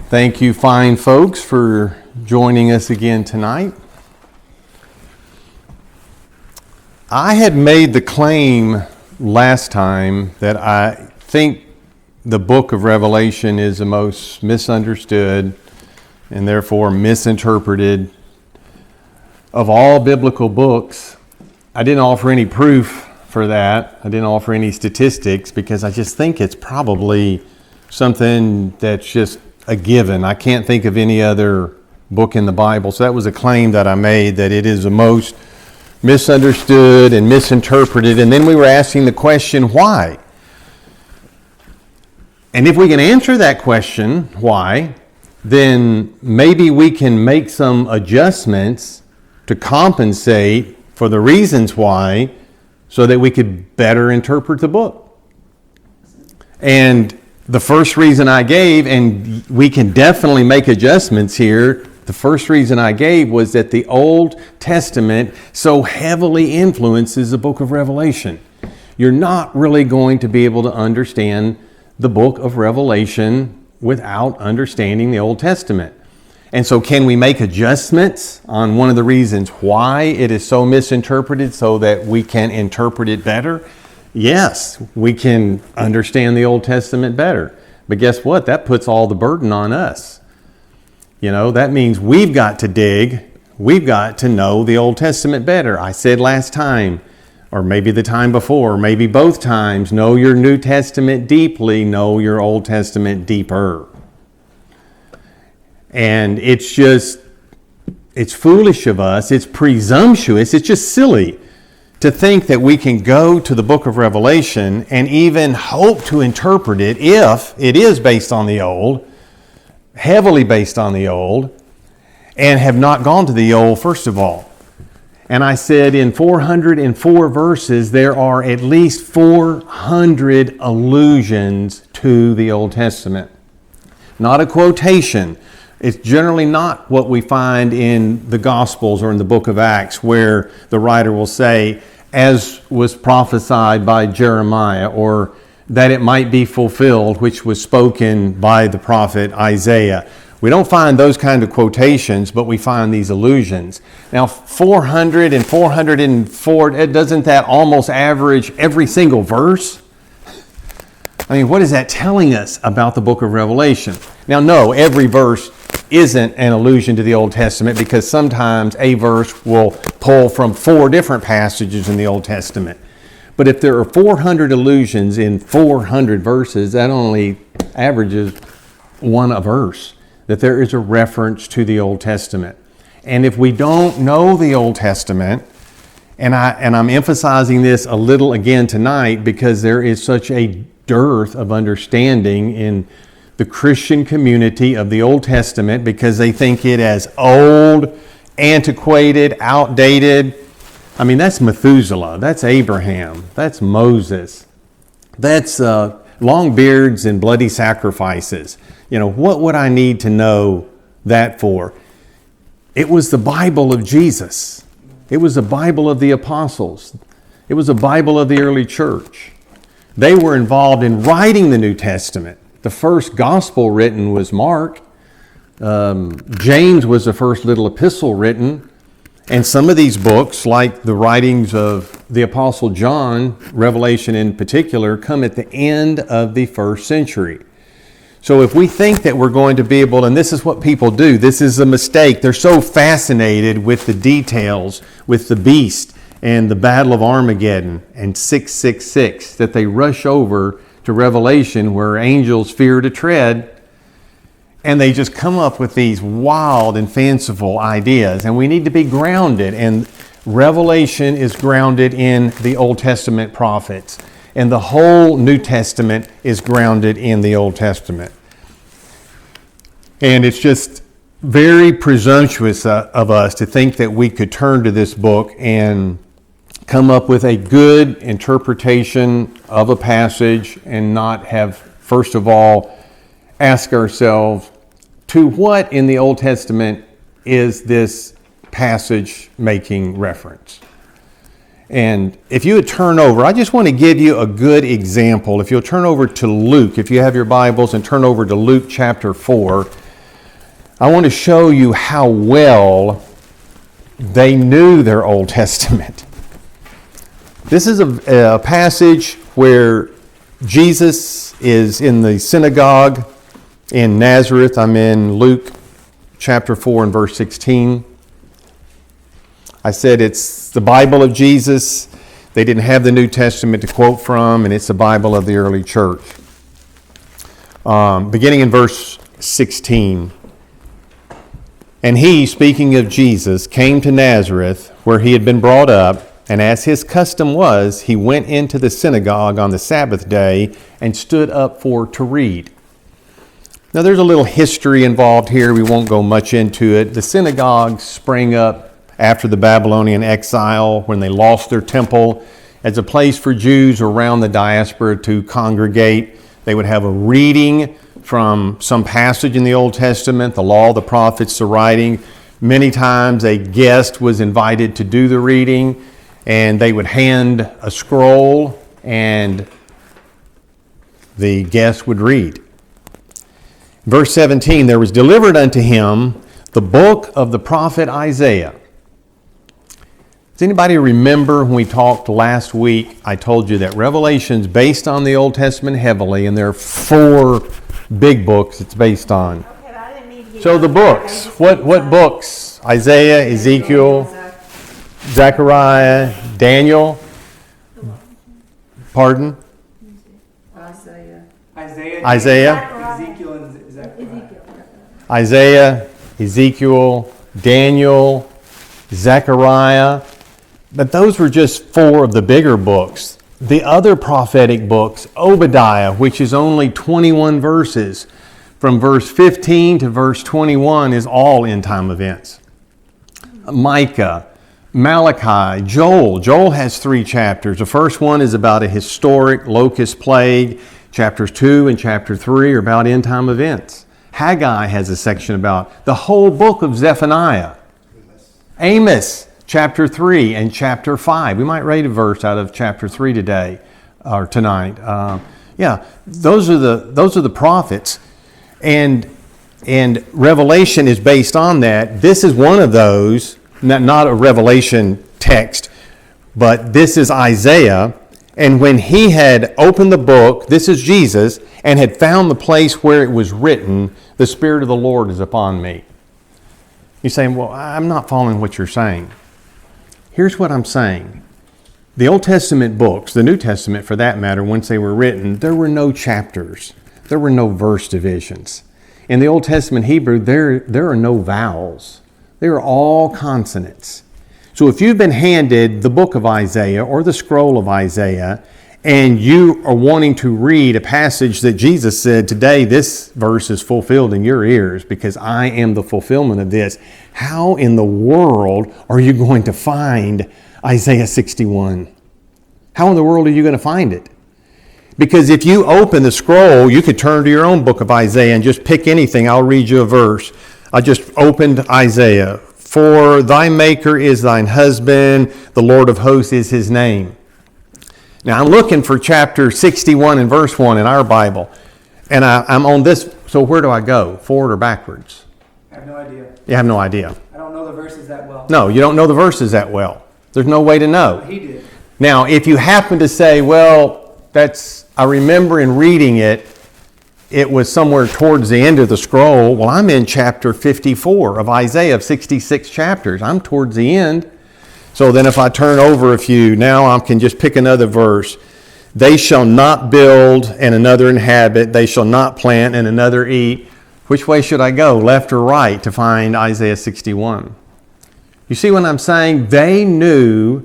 Thank you, fine folks, for joining us again tonight. I had made the claim last time that I think the book of Revelation is the most misunderstood and therefore misinterpreted of all biblical books. I didn't offer any proof for that. I didn't offer any statistics because I just think it's probably something that's just a given. I can't think of any other book in the Bible. So that was a claim that I made, that it is the most misunderstood and misinterpreted. And then we were asking the question, why? And if we can answer that question, why, then maybe we can make some adjustments to compensate for the reasons why, so that we could better interpret the book. And the first reason I gave, and we can definitely make adjustments here, the first reason I gave was that the Old Testament so heavily influences the book of Revelation. You're not really going to be able to understand the book of Revelation without understanding the Old Testament. And so can we make adjustments on one of the reasons why it is so misinterpreted so that we can interpret it better? Yes, we can understand the Old Testament better. But guess what? That puts all the burden on us. You know, that means we've got to dig. We've got to know the Old Testament better. I said last time, or maybe the time before, maybe both times, know your New Testament deeply, know your Old Testament deeper. And it's foolish of us, it's presumptuous, it's just silly to think that we can go to the book of Revelation and even hope to interpret it if it is based on the Old, heavily based on the Old, and have not gone to the Old first of all. And I said in 404 verses, there are at least 400 allusions to the Old Testament. Not a quotation. It's generally not what we find in the Gospels or in the book of Acts, where the writer will say, as was prophesied by Jeremiah, or that it might be fulfilled, which was spoken by the prophet Isaiah. We don't find those kind of quotations, but we find these allusions. Now, 400 and 404, doesn't that almost average every single verse? I mean, what is that telling us about the book of Revelation? Now, no, every verse isn't an allusion to the Old Testament, because sometimes a verse will pull from 4 different passages in the Old Testament. But if there are 400 allusions in 400 verses, that only averages one a verse, that there is a reference to the Old Testament. And if we don't know the Old Testament, and I'm emphasizing this a little again tonight because there is such a dearth of understanding in the Christian community of the Old Testament, because they think it as old, antiquated, outdated. I mean, that's Methuselah, that's Abraham, that's Moses, that's long beards and bloody sacrifices. You know, what would I need to know that for? It was the Bible of Jesus. It was the Bible of the apostles. It was the Bible of the early church. They were involved in writing the New Testament. The first gospel written was Mark. James was the first little epistle written. And some of these books, like the writings of the Apostle John, Revelation in particular, come at the end of the first century. So if we think that we're going to be able, and this is what people do, this is a mistake. They're so fascinated with the details, with the beast and the Battle of Armageddon and 666, that they rush over to Revelation where angels fear to tread, and they just come up with these wild and fanciful ideas. And we need to be grounded, and Revelation is grounded in the Old Testament prophets, and the whole New Testament is grounded in the Old Testament. And it's just very presumptuous of us to think that we could turn to this book and come up with a good interpretation of a passage and not have, first of all, ask ourselves, to what in the Old Testament is this passage making reference? And if you would turn over, I just want to give you a good example. If you'll turn over to Luke, if you have your Bibles, and turn over to Luke chapter 4. I want to show you how well they knew their Old Testament. This is a passage where Jesus is in the synagogue in Nazareth. I'm in Luke chapter 4 and verse 16. I said it's the Bible of Jesus. They didn't have the New Testament to quote from, and it's the Bible of the early church. Beginning in verse 16. And he, speaking of Jesus, came to Nazareth, where he had been brought up, and as his custom was, he went into the synagogue on the Sabbath day and stood up to read. Now there's a little history involved here. We won't go much into it. The synagogue sprang up after the Babylonian exile when they lost their temple as a place for Jews around the diaspora to congregate. They would have a reading from some passage in the Old Testament, the law, the prophets, the writing. Many times a guest was invited to do the reading, and they would hand a scroll and the guest would read. Verse 17, there was delivered unto him the book of the prophet Isaiah. Does anybody remember when we talked last week, I told you that Revelation's based on the Old Testament heavily, and there are 4 big books it's based on. Okay, but I didn't mean to get So the books, what books? Isaiah, Ezekiel, Zechariah, Daniel. Pardon? Isaiah. Ezekiel and Zechariah. Isaiah, Ezekiel, Daniel, Zechariah. But those were just 4 of the bigger books. The other prophetic books, Obadiah, which is only 21 verses, from verse 15 to verse 21 is all end-time events. Micah, Malachi, Joel. Joel has 3 chapters. The first one is about a historic locust plague. Chapters 2 and chapter 3 are about end-time events. Haggai has a section about the whole book of Zephaniah. Amos, chapter 3 and chapter 5. We might read a verse out of chapter 3 today or tonight. Those are the prophets, and Revelation is based on that. This is one of those, not a Revelation text, but this is Isaiah. And when he had opened the book, this is Jesus, and had found the place where it was written, the Spirit of the Lord is upon me. You're saying, well, I'm not following what you're saying. Here's what I'm saying. The Old Testament books, the New Testament for that matter, once they were written, there were no chapters. There were no verse divisions. In the Old Testament Hebrew, there are no vowels. They are all consonants. So if you've been handed the book of Isaiah or the scroll of Isaiah, and you are wanting to read a passage that Jesus said, today this verse is fulfilled in your ears because I am the fulfillment of this, how in the world are you going to find Isaiah 61? How in the world are you going to find it? Because if you open the scroll, you could turn to your own book of Isaiah and just pick anything. I'll read you a verse. I just opened Isaiah. For thy maker is thine husband, the Lord of hosts is his name. Now I'm looking for chapter 61 and verse 1 in our Bible. And I'm on this, so where do I go? Forward or backwards? I have no idea. You have no idea. I don't know the verses that well. No, you don't know the verses that well. There's no way to know. He did. Now, if you happen to say, well, I remember in reading it, it was somewhere towards the end of the scroll. Well, I'm in chapter 54 of Isaiah of 66 chapters. I'm towards the end. So then if I turn over a few, now I can just pick another verse. They shall not build and another inhabit. They shall not plant and another eat. Which way should I go, left or right, to find Isaiah 61? You see what I'm saying? They knew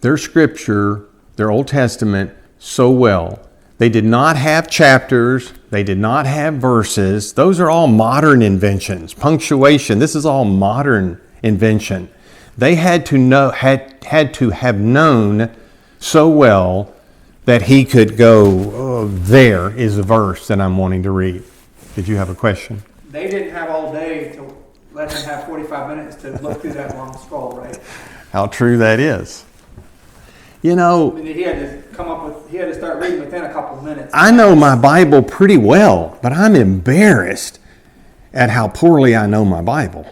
their scripture, their Old Testament, so well. They did not have chapters. They did not have verses. Those are all modern inventions. Punctuation, this is all modern invention. They had to have known so well that he could go, there is a verse that I'm wanting to read. Did you have a question? They didn't have all day to let him have 45 minutes to look through that long scroll, right? How true that is. You know, I mean, he had to start reading within a couple of minutes. I know my Bible pretty well, but I'm embarrassed at how poorly I know my Bible.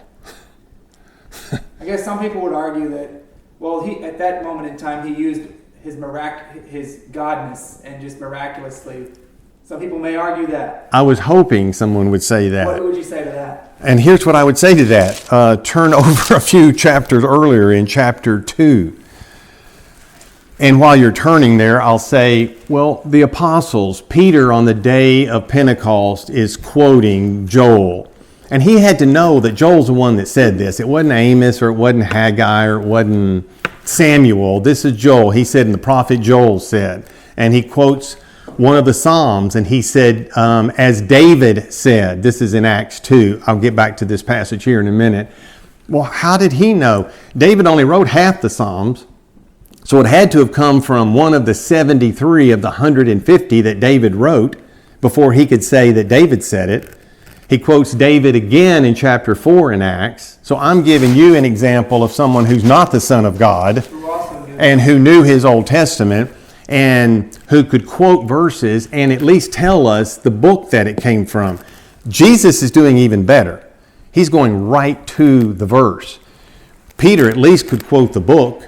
I guess some people would argue that, well, at that moment in time, he used his godness and just miraculously. Some people may argue that. I was hoping someone would say that. What would you say to that? And here's what I would say to that. Turn over a few chapters earlier in chapter 2. And while you're turning there, I'll say, well, the apostles, Peter on the day of Pentecost is quoting Joel. And he had to know that Joel's the one that said this. It wasn't Amos or it wasn't Haggai or it wasn't Samuel. This is Joel. He said, and the prophet Joel said. And he quotes one of the Psalms, and he said, as David said. This is in Acts 2. I'll get back to this passage here in a minute. Well, how did he know? David only wrote half the Psalms. So it had to have come from one of the 73 of the 150 that David wrote before he could say that David said it. He quotes David again in chapter 4 in Acts. So I'm giving you an example of someone who's not the Son of God and who knew his Old Testament and who could quote verses and at least tell us the book that it came from. Jesus is doing even better. He's going right to the verse. Peter at least could quote the book.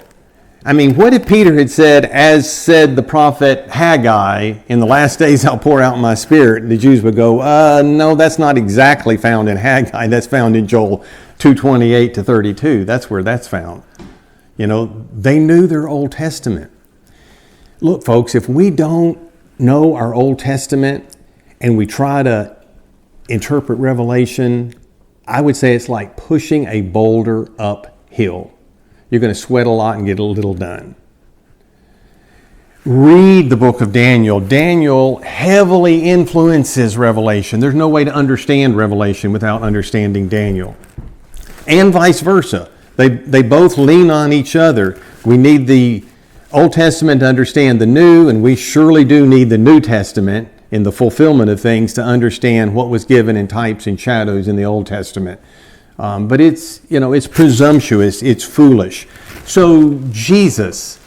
I mean, what if Peter had said, as said the prophet Haggai, in the last days I'll pour out my spirit, and the Jews would go, no, that's not exactly found in Haggai. That's found in Joel 2:28 to 32. That's where that's found. You know, they knew their Old Testament. Look, folks, if we don't know our Old Testament and we try to interpret Revelation, I would say it's like pushing a boulder uphill. You're going to sweat a lot and get a little done. Read the book of Daniel. Daniel heavily influences Revelation. There's no way to understand Revelation without understanding Daniel. And vice versa. They both lean on each other. We need the Old Testament to understand the New, and we surely do need the New Testament in the fulfillment of things to understand what was given in types and shadows in the Old Testament. But it's presumptuous, it's foolish. So Jesus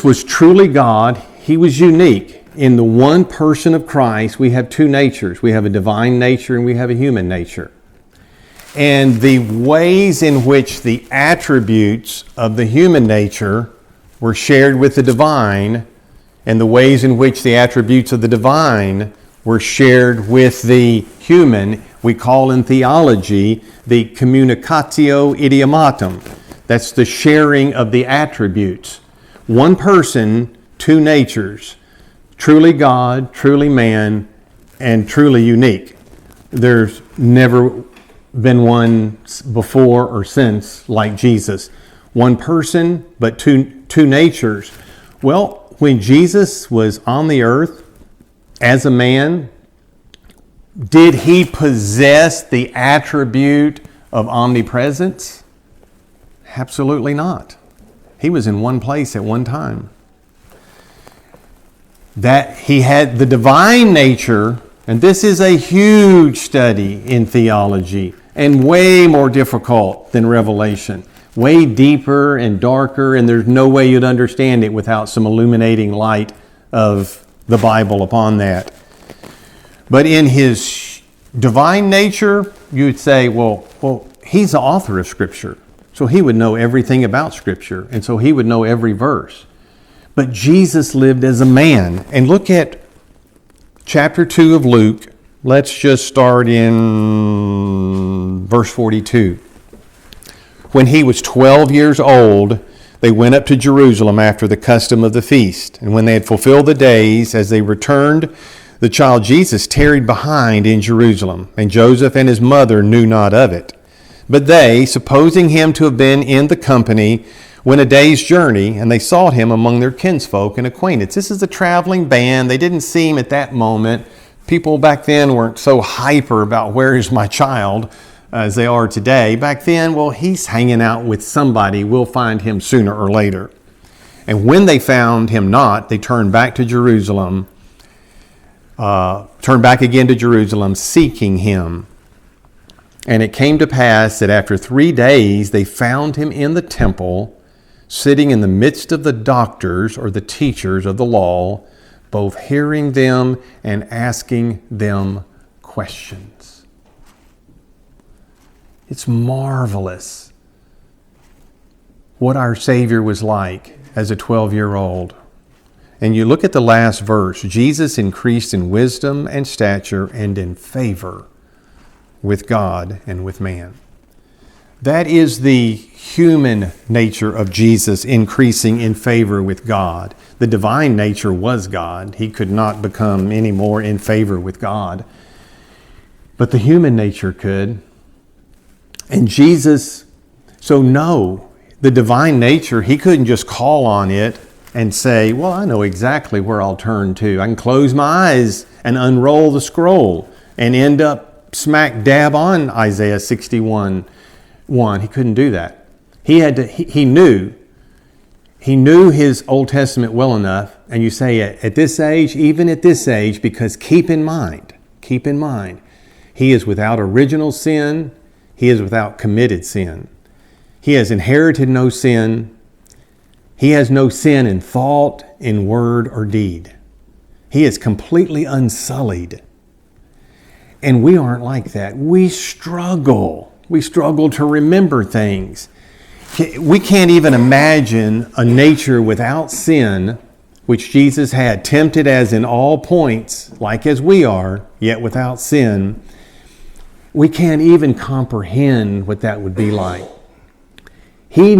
was truly God. He was unique. In the one person of Christ, we have two natures. We have a divine nature and we have a human nature. And the ways in which the attributes of the human nature were shared with the divine, and the ways in which the attributes of the divine were shared with the human, we call in theology the communicatio idiomatum. That's the sharing of the attributes. One person, two natures, truly God, truly man, and truly unique. There's never been one before or since like Jesus. One person, but two natures. Well, when Jesus was on the earth as a man, did he possess the attribute of omnipresence? Absolutely not. He was in one place at one time. That he had the divine nature, and this is a huge study in theology and way more difficult than Revelation. Way deeper and darker, and there's no way you'd understand it without some illuminating light of the Bible upon that. But in his divine nature, you would say, well, he's the author of Scripture. So he would know everything about Scripture. And so he would know every verse. But Jesus lived as a man. And look at chapter 2 of Luke. Let's just start in verse 42. When he was 12 years old, they went up to Jerusalem after the custom of the feast. And when they had fulfilled the days, as they returned, the child Jesus tarried behind in Jerusalem, and Joseph and his mother knew not of it. But they, supposing him to have been in the company, went a day's journey, and they sought him among their kinsfolk and acquaintance. This is a traveling band. They didn't see him at that moment. People back then weren't so hyper about where is my child as they are today. Back then, well, he's hanging out with somebody. We'll find him sooner or later. And when they found him not, they turned back to Jerusalem, turned back again to Jerusalem, seeking him. And it came to pass that after 3 days, they found him in the temple, sitting in the midst of the doctors or the teachers of the law, both hearing them and asking them questions. It's marvelous what our Savior was like as a 12-year-old. And you look at the last verse, Jesus increased in wisdom and stature and in favor with God and with man. That is the human nature of Jesus increasing in favor with God. The divine nature was God. He could not become any more in favor with God. But the human nature could. And Jesus, the divine nature, he couldn't just call on it and say, well, I know exactly where I'll turn to. I can close my eyes and unroll the scroll and end up smack dab on Isaiah 61:1. He couldn't do that. He knew his Old Testament well enough, and you say at this age, even at this age, because keep in mind, he is without original sin, he is without committed sin. He has inherited no sin. He has no sin in thought, in word, or deed. He is completely unsullied. And we aren't like that. We struggle. We struggle to remember things. We can't even imagine a nature without sin, which Jesus had, tempted as in all points, like as we are, yet without sin. We can't even comprehend what that would be like. We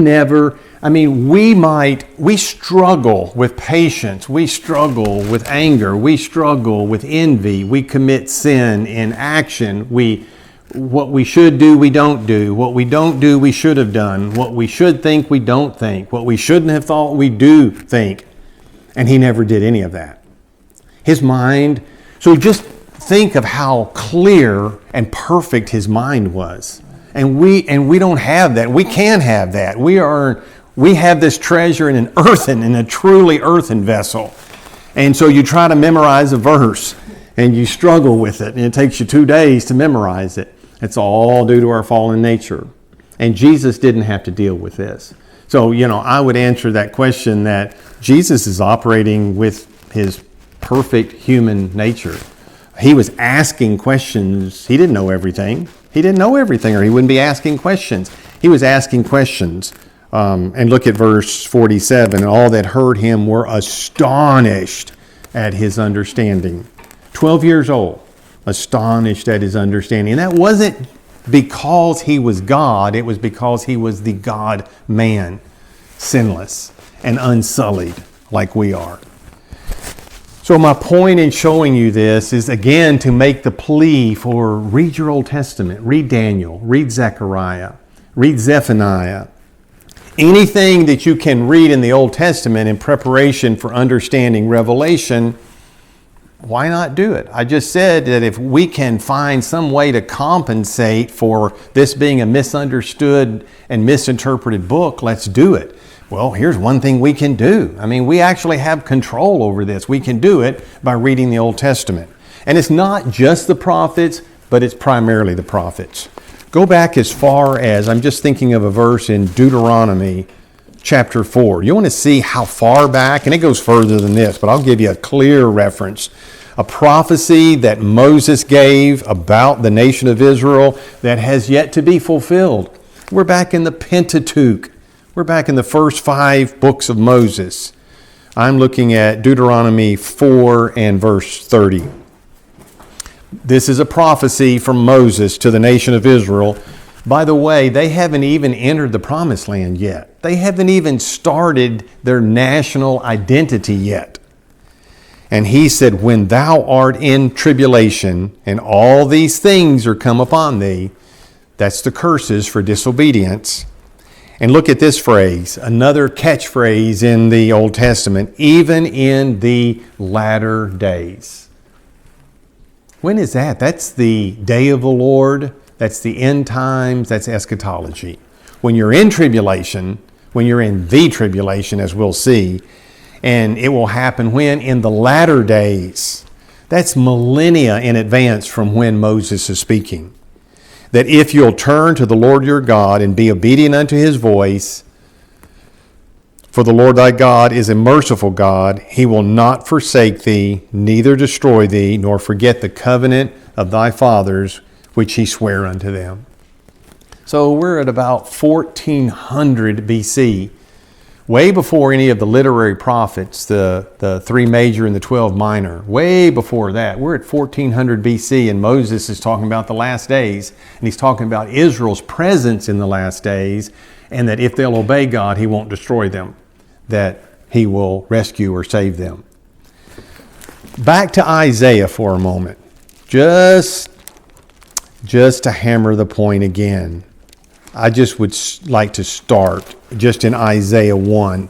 struggle with patience. We struggle with anger. We struggle with envy. We commit sin in action. What we should do, we don't do. What we don't do, we should have done. What we should think, we don't think. What we shouldn't have thought, we do think. And he never did any of that. His mind, so just think of how clear and perfect his mind was. And we don't have that. We can have that. We have this treasure in a truly earthen vessel. And so you try to memorize a verse and you struggle with it, and it takes you 2 days to memorize it. It's all due to our fallen nature. And Jesus didn't have to deal with this. So, I would answer that question that Jesus is operating with his perfect human nature. He was asking questions. He didn't know everything. Or he wouldn't be asking questions. He was asking questions. And look at verse 47. And all that heard him were astonished at his understanding. 12 years old, astonished at his understanding. And that wasn't because he was God. It was because he was the God-man, sinless and unsullied like we are. So my point in showing you this is, again, to make the plea for read your Old Testament, read Daniel, read Zechariah, read Zephaniah. Anything that you can read in the Old Testament in preparation for understanding Revelation, why not do it? I just said that if we can find some way to compensate for this being a misunderstood and misinterpreted book, let's do it. Well, here's one thing we can do. We actually have control over this. We can do it by reading the Old Testament. And it's not just the prophets, but it's primarily the prophets. Go back as far as, I'm just thinking of a verse in Deuteronomy chapter 4. You want to see how far back? And it goes further than this, but I'll give you a clear reference. A prophecy that Moses gave about the nation of Israel that has yet to be fulfilled. We're back in the Pentateuch. We're back in the first 5 books of Moses. I'm looking at Deuteronomy 4 and verse 30. This is a prophecy from Moses to the nation of Israel. By the way, they haven't even entered the promised land yet. They haven't even started their national identity yet. And he said, when thou art in tribulation and all these things are come upon thee, that's the curses for disobedience. And look at this phrase, another catchphrase in the Old Testament, even in the latter days. When is that? That's the day of the Lord. That's the end times. That's eschatology. When you're in tribulation, when you're in the tribulation, as we'll see, and it will happen when? In the latter days. That's millennia in advance from when Moses is speaking. That if you'll turn to the Lord your God and be obedient unto his voice, for the Lord thy God is a merciful God. He will not forsake thee, neither destroy thee, nor forget the covenant of thy fathers, which he sware unto them. So we're at about 1400 BC, way before any of the literary prophets, the 3 major and the 12 minor. Way before that. We're at 1400 BC, and Moses is talking about the last days, and he's talking about Israel's presence in the last days, and that if they'll obey God, he won't destroy them, that he will rescue or save them. Back to Isaiah for a moment, just to hammer the point again. I just would like to start just in Isaiah 1.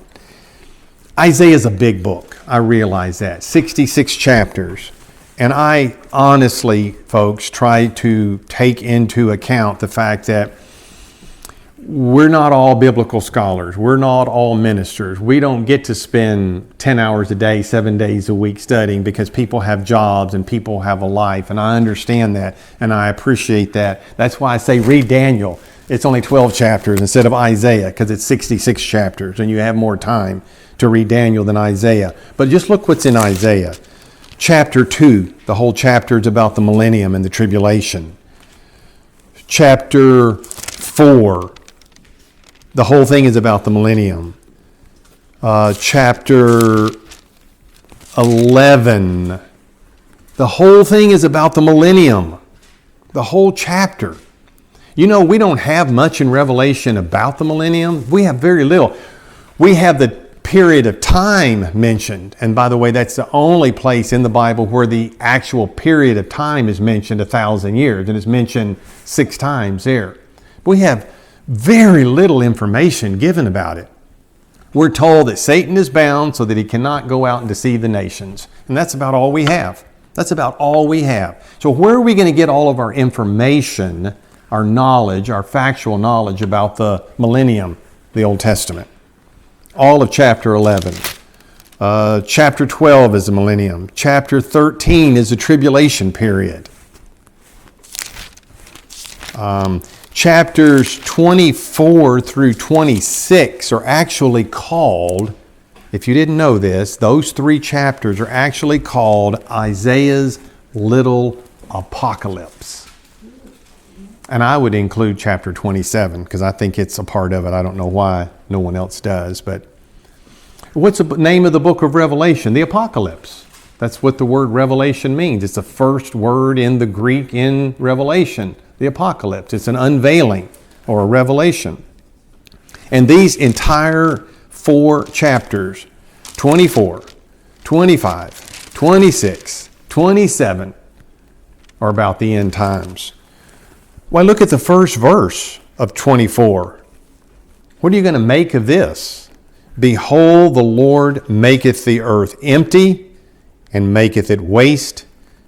Isaiah is a big book. I realize that. 66 chapters. And I honestly, folks, try to take into account the fact that we're not all biblical scholars. We're not all ministers. We don't get to spend 10 hours a day, 7 days a week studying, because people have jobs and people have a life. And I understand that and I appreciate that. That's why I say read Daniel. It's only 12 chapters instead of Isaiah, because it's 66 chapters and you have more time to read Daniel than Isaiah. But just look what's in Isaiah. Chapter 2, the whole chapter is about the millennium and the tribulation. Chapter 4, the whole thing is about the millennium. Chapter 11, the whole thing is about the millennium. The whole chapter. You know, we don't have much in Revelation about the millennium. We have very little. We have the period of time mentioned. And by the way, that's the only place in the Bible where the actual period of time is mentioned 1,000 years. And it's mentioned 6 times there. We have very little information given about it. We're told that Satan is bound so that he cannot go out and deceive the nations. And that's about all we have. That's about all we have. So where are we going to get all of our information, our knowledge, our factual knowledge about the millennium, the Old Testament? All of chapter 11. Chapter 12 is the millennium. Chapter 13 is the tribulation period. Chapters 24 through 26 are actually called, if you didn't know this, those 3 chapters are actually called Isaiah's little apocalypse. And I would include chapter 27 because I think it's a part of it. I don't know why no one else does. But what's the name of the book of Revelation? The Apocalypse. That's what the word revelation means. It's the first word in the Greek in Revelation. The Apocalypse. It's an unveiling or a revelation. And these entire 4 chapters, 24, 25, 26, 27, are about the end times. Why, look at the first verse of 24. What are you going to make of this? Behold, the Lord maketh the earth empty, and maketh it waste,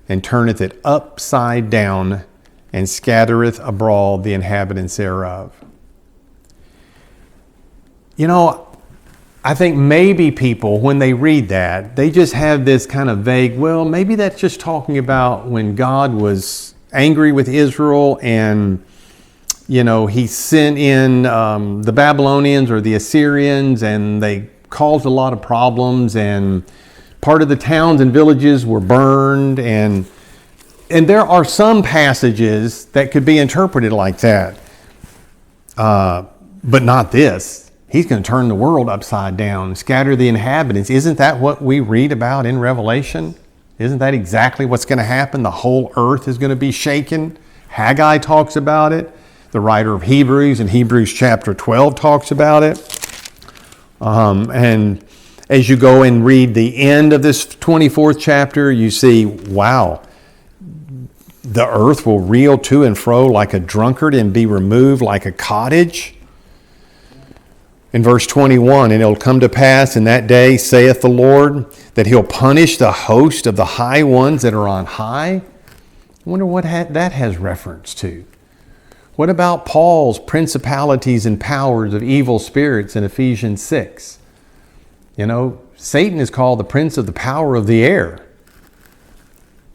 and turneth it upside down, and scattereth abroad the inhabitants thereof. You know, I think maybe people, when they read that, they just have this kind of vague, well, maybe that's just talking about when God was angry with Israel and, you know, he sent in the Babylonians or the Assyrians, and they caused a lot of problems, and part of the towns and villages were burned, and there are some passages that could be interpreted like that, but not this. He's going to turn the world upside down, scatter the inhabitants. Isn't that what we read about in Revelation? Isn't that exactly what's going to happen? The whole earth is going to be shaken. Haggai talks about it. The writer of Hebrews in Hebrews chapter 12 talks about it. And as you go and read the end of this 24th chapter, you see, wow, the earth will reel to and fro like a drunkard and be removed like a cottage. In verse 21, and it'll come to pass in that day, saith the Lord, that he'll punish the host of the high ones that are on high. I wonder what that has reference to. What about Paul's principalities and powers of evil spirits in Ephesians 6? You know, Satan is called the prince of the power of the air.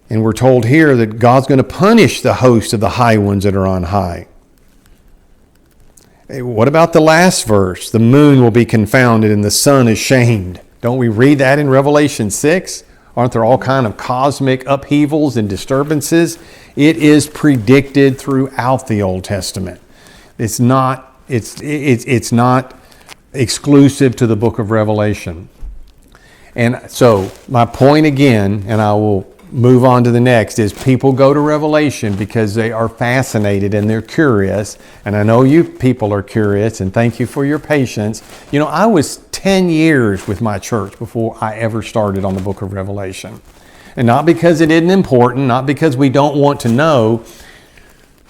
And we're told here that God's going to punish the host of the high ones that are on high. What about the last verse? The moon will be confounded and the sun ashamed. Don't we read that in Revelation 6? Aren't there all kind of cosmic upheavals and disturbances? It is predicted throughout the Old Testament. It's not exclusive to the book of Revelation. And so my point again, and I will move on to the next, is people go to Revelation because they are fascinated and they're curious. And I know you people are curious, and thank you for your patience. You know, I was 10 years with my church before I ever started on the book of Revelation. And not because it isn't important, not because we don't want to know,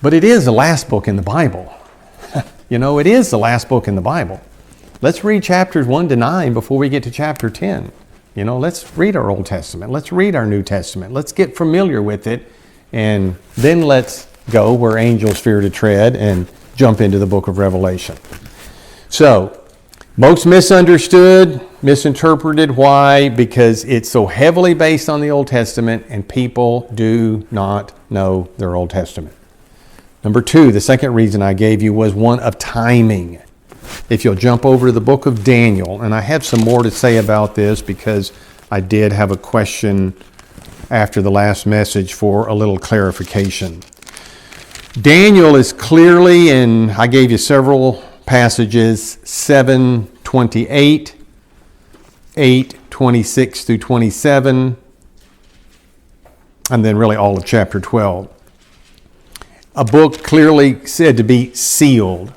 but it is the last book in the Bible. You know, it is the last book in the Bible. Let's read chapters 1 to 9 before we get to chapter 10. You know, let's read our Old Testament. Let's read our New Testament. Let's get familiar with it. And then let's go where angels fear to tread and jump into the book of Revelation. So, most misunderstood, misinterpreted. Why? Because it's so heavily based on the Old Testament and people do not know their Old Testament. Number 2, the second reason I gave you was one of timing. If you'll jump over to the book of Daniel, and I have some more to say about this because I did have a question after the last message for a little clarification. Daniel is clearly, and I gave you several passages, 7:28, 8:26 through 27, and then really all of chapter 12. A book clearly said to be sealed.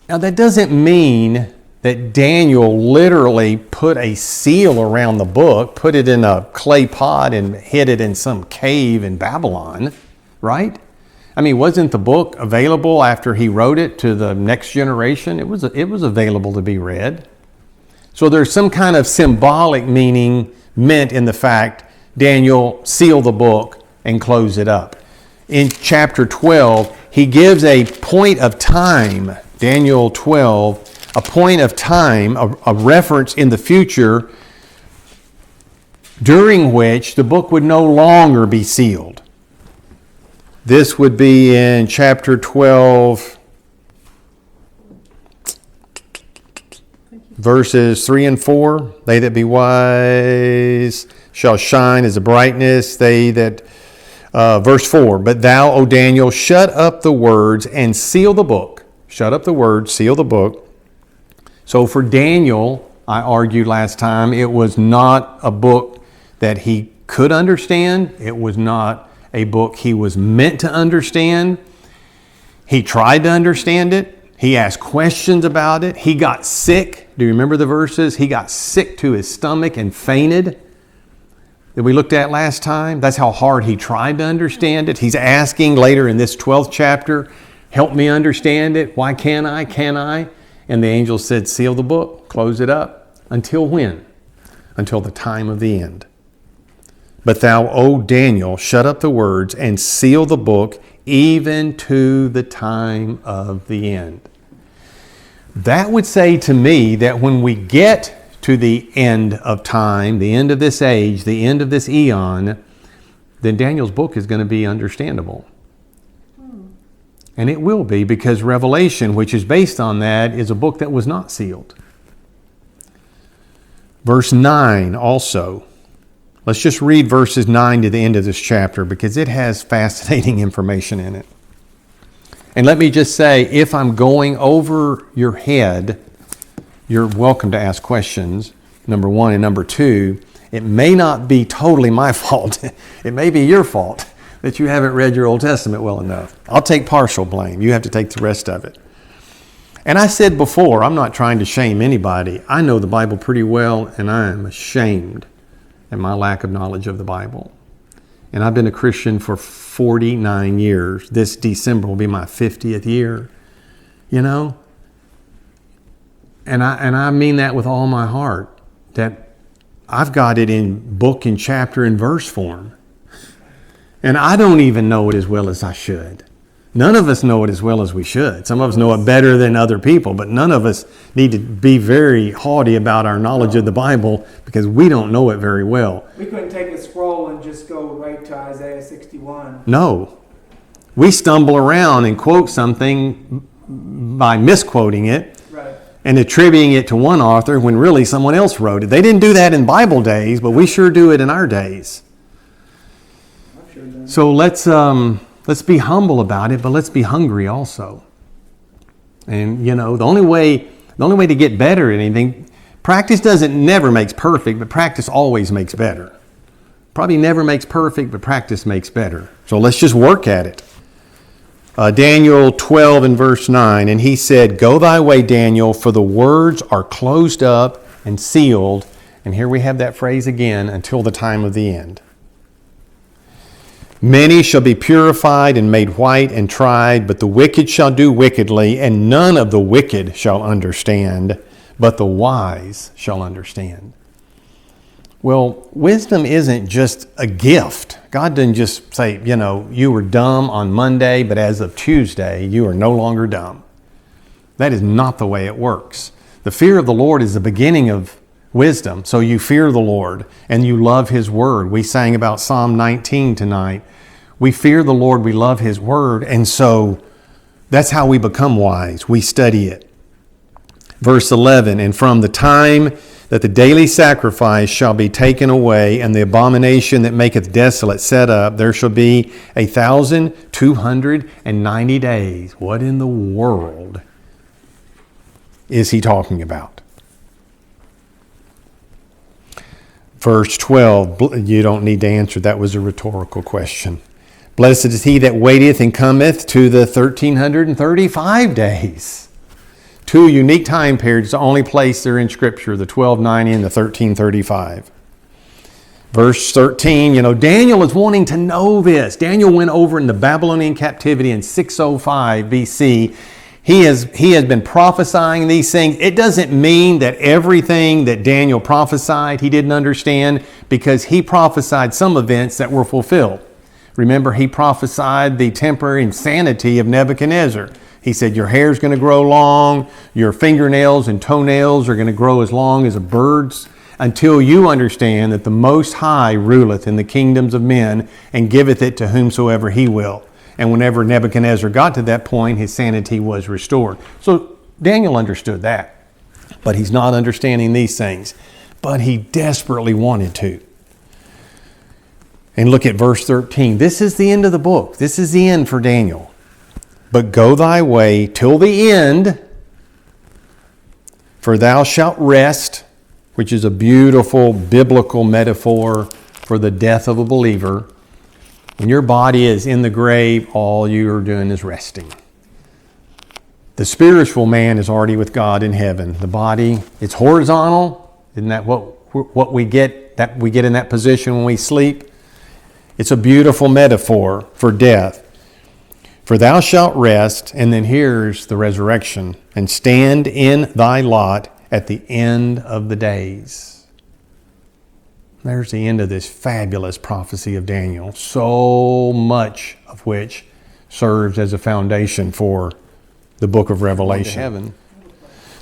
Now that doesn't mean that Daniel literally put a seal around the book, put it in a clay pot and hid it in some cave in Babylon, right? I mean, wasn't the book available after he wrote it to the next generation? It was available to be read. So there's some kind of symbolic meaning meant in the fact Daniel sealed the book and closed it up. In chapter 12, he gives a point of time, Daniel 12, a point of time, a reference in the future during which the book would no longer be sealed. This would be in chapter 12, verses 3 and 4. They that be wise shall shine as a brightness. Verse 4, but thou, O Daniel, shut up the words and seal the book. Shut up the words, seal the book. So for Daniel, I argued last time, it was not a book that he could understand. It was not a book he was meant to understand. He tried to understand it. He asked questions about it. He got sick. Do you remember the verses? He got sick to his stomach and fainted. That we looked at last time. That's how hard he tried to understand it. He's asking later in this 12th chapter, help me understand it. Why can't I? Can I? And the angel said, seal the book, close it up. Until when? Until the time of the end. But thou, O Daniel, shut up the words and seal the book even to the time of the end. That would say to me that when we get to the end of time, the end of this age, the end of this eon, then Daniel's book is going to be understandable. And it will be, because Revelation, which is based on that, is a book that was not sealed. Verse 9 also. Let's just read verses 9 to the end of this chapter because it has fascinating information in it. And let me just say, if I'm going over your head, you're welcome to ask questions, number one. And number two, it may not be totally my fault. It may be your fault that you haven't read your Old Testament well enough. I'll take partial blame. You have to take the rest of it. And I said before, I'm not trying to shame anybody. I know the Bible pretty well, and I am ashamed at my lack of knowledge of the Bible. And I've been a Christian for 49 years. This December will be my 50th year. You know? And I mean that with all my heart, that I've got it in book and chapter and verse form. And I don't even know it as well as I should. None of us know it as well as we should. Some of us know it better than other people, but none of us need to be very haughty about our knowledge of the Bible because we don't know it very well. We couldn't take a scroll and just go right to Isaiah 61. No. We stumble around and quote something by misquoting it. Right. and attributing it to one author when really someone else wrote it. They didn't do that in Bible days, but we sure do it in our days. So let's be humble about it, but let's be hungry also. And the only way to get better at anything, practice never makes perfect, but practice always makes better. Probably never makes perfect, but practice makes better. So let's just work at it. Daniel 12 and verse 9, and he said, "Go thy way, Daniel, for the words are closed up and sealed." And here we have that phrase again, until the time of the end. "Many shall be purified and made white and tried, but the wicked shall do wickedly, and none of the wicked shall understand, but the wise shall understand." Well, wisdom isn't just a gift. God didn't just say, you were dumb on Monday, but as of Tuesday, you are no longer dumb. That is not the way it works. The fear of the Lord is the beginning of wisdom. So you fear the Lord and you love His Word. We sang about Psalm 19 tonight. We fear the Lord, we love His Word, and so that's how we become wise. We study it. Verse 11, "And from the time that the daily sacrifice shall be taken away, and the abomination that maketh desolate set up, there shall be 1,290 days." What in the world is he talking about? Verse 12, you don't need to answer. That was a rhetorical question. "Blessed is he that waiteth and cometh to the 1,335 days. Two unique time periods, the only place they're in Scripture, the 1290 and the 1335. Verse 13, Daniel is wanting to know this. Daniel went over in the Babylonian captivity in 605 BC. He has been prophesying these things. It doesn't mean that everything that Daniel prophesied he didn't understand, because he prophesied some events that were fulfilled. Remember, he prophesied the temporary insanity of Nebuchadnezzar. He said, your hair's going to grow long, your fingernails and toenails are going to grow as long as a bird's, until you understand that the Most High ruleth in the kingdoms of men and giveth it to whomsoever he will. And whenever Nebuchadnezzar got to that point, his sanity was restored. So Daniel understood that, but he's not understanding these things. But he desperately wanted to. And look at verse 13. This is the end of the book. This is the end for Daniel. "But go thy way till the end, for thou shalt rest," which is a beautiful biblical metaphor for the death of a believer. When your body is in the grave, all you are doing is resting. The spiritual man is already with God in heaven. The body, it's horizontal. Isn't that what we get? That we get in that position when we sleep. It's a beautiful metaphor for death. "For thou shalt rest," and then here's the resurrection, "and stand in thy lot at the end of the days." There's the end of this fabulous prophecy of Daniel, so much of which serves as a foundation for the book of Revelation.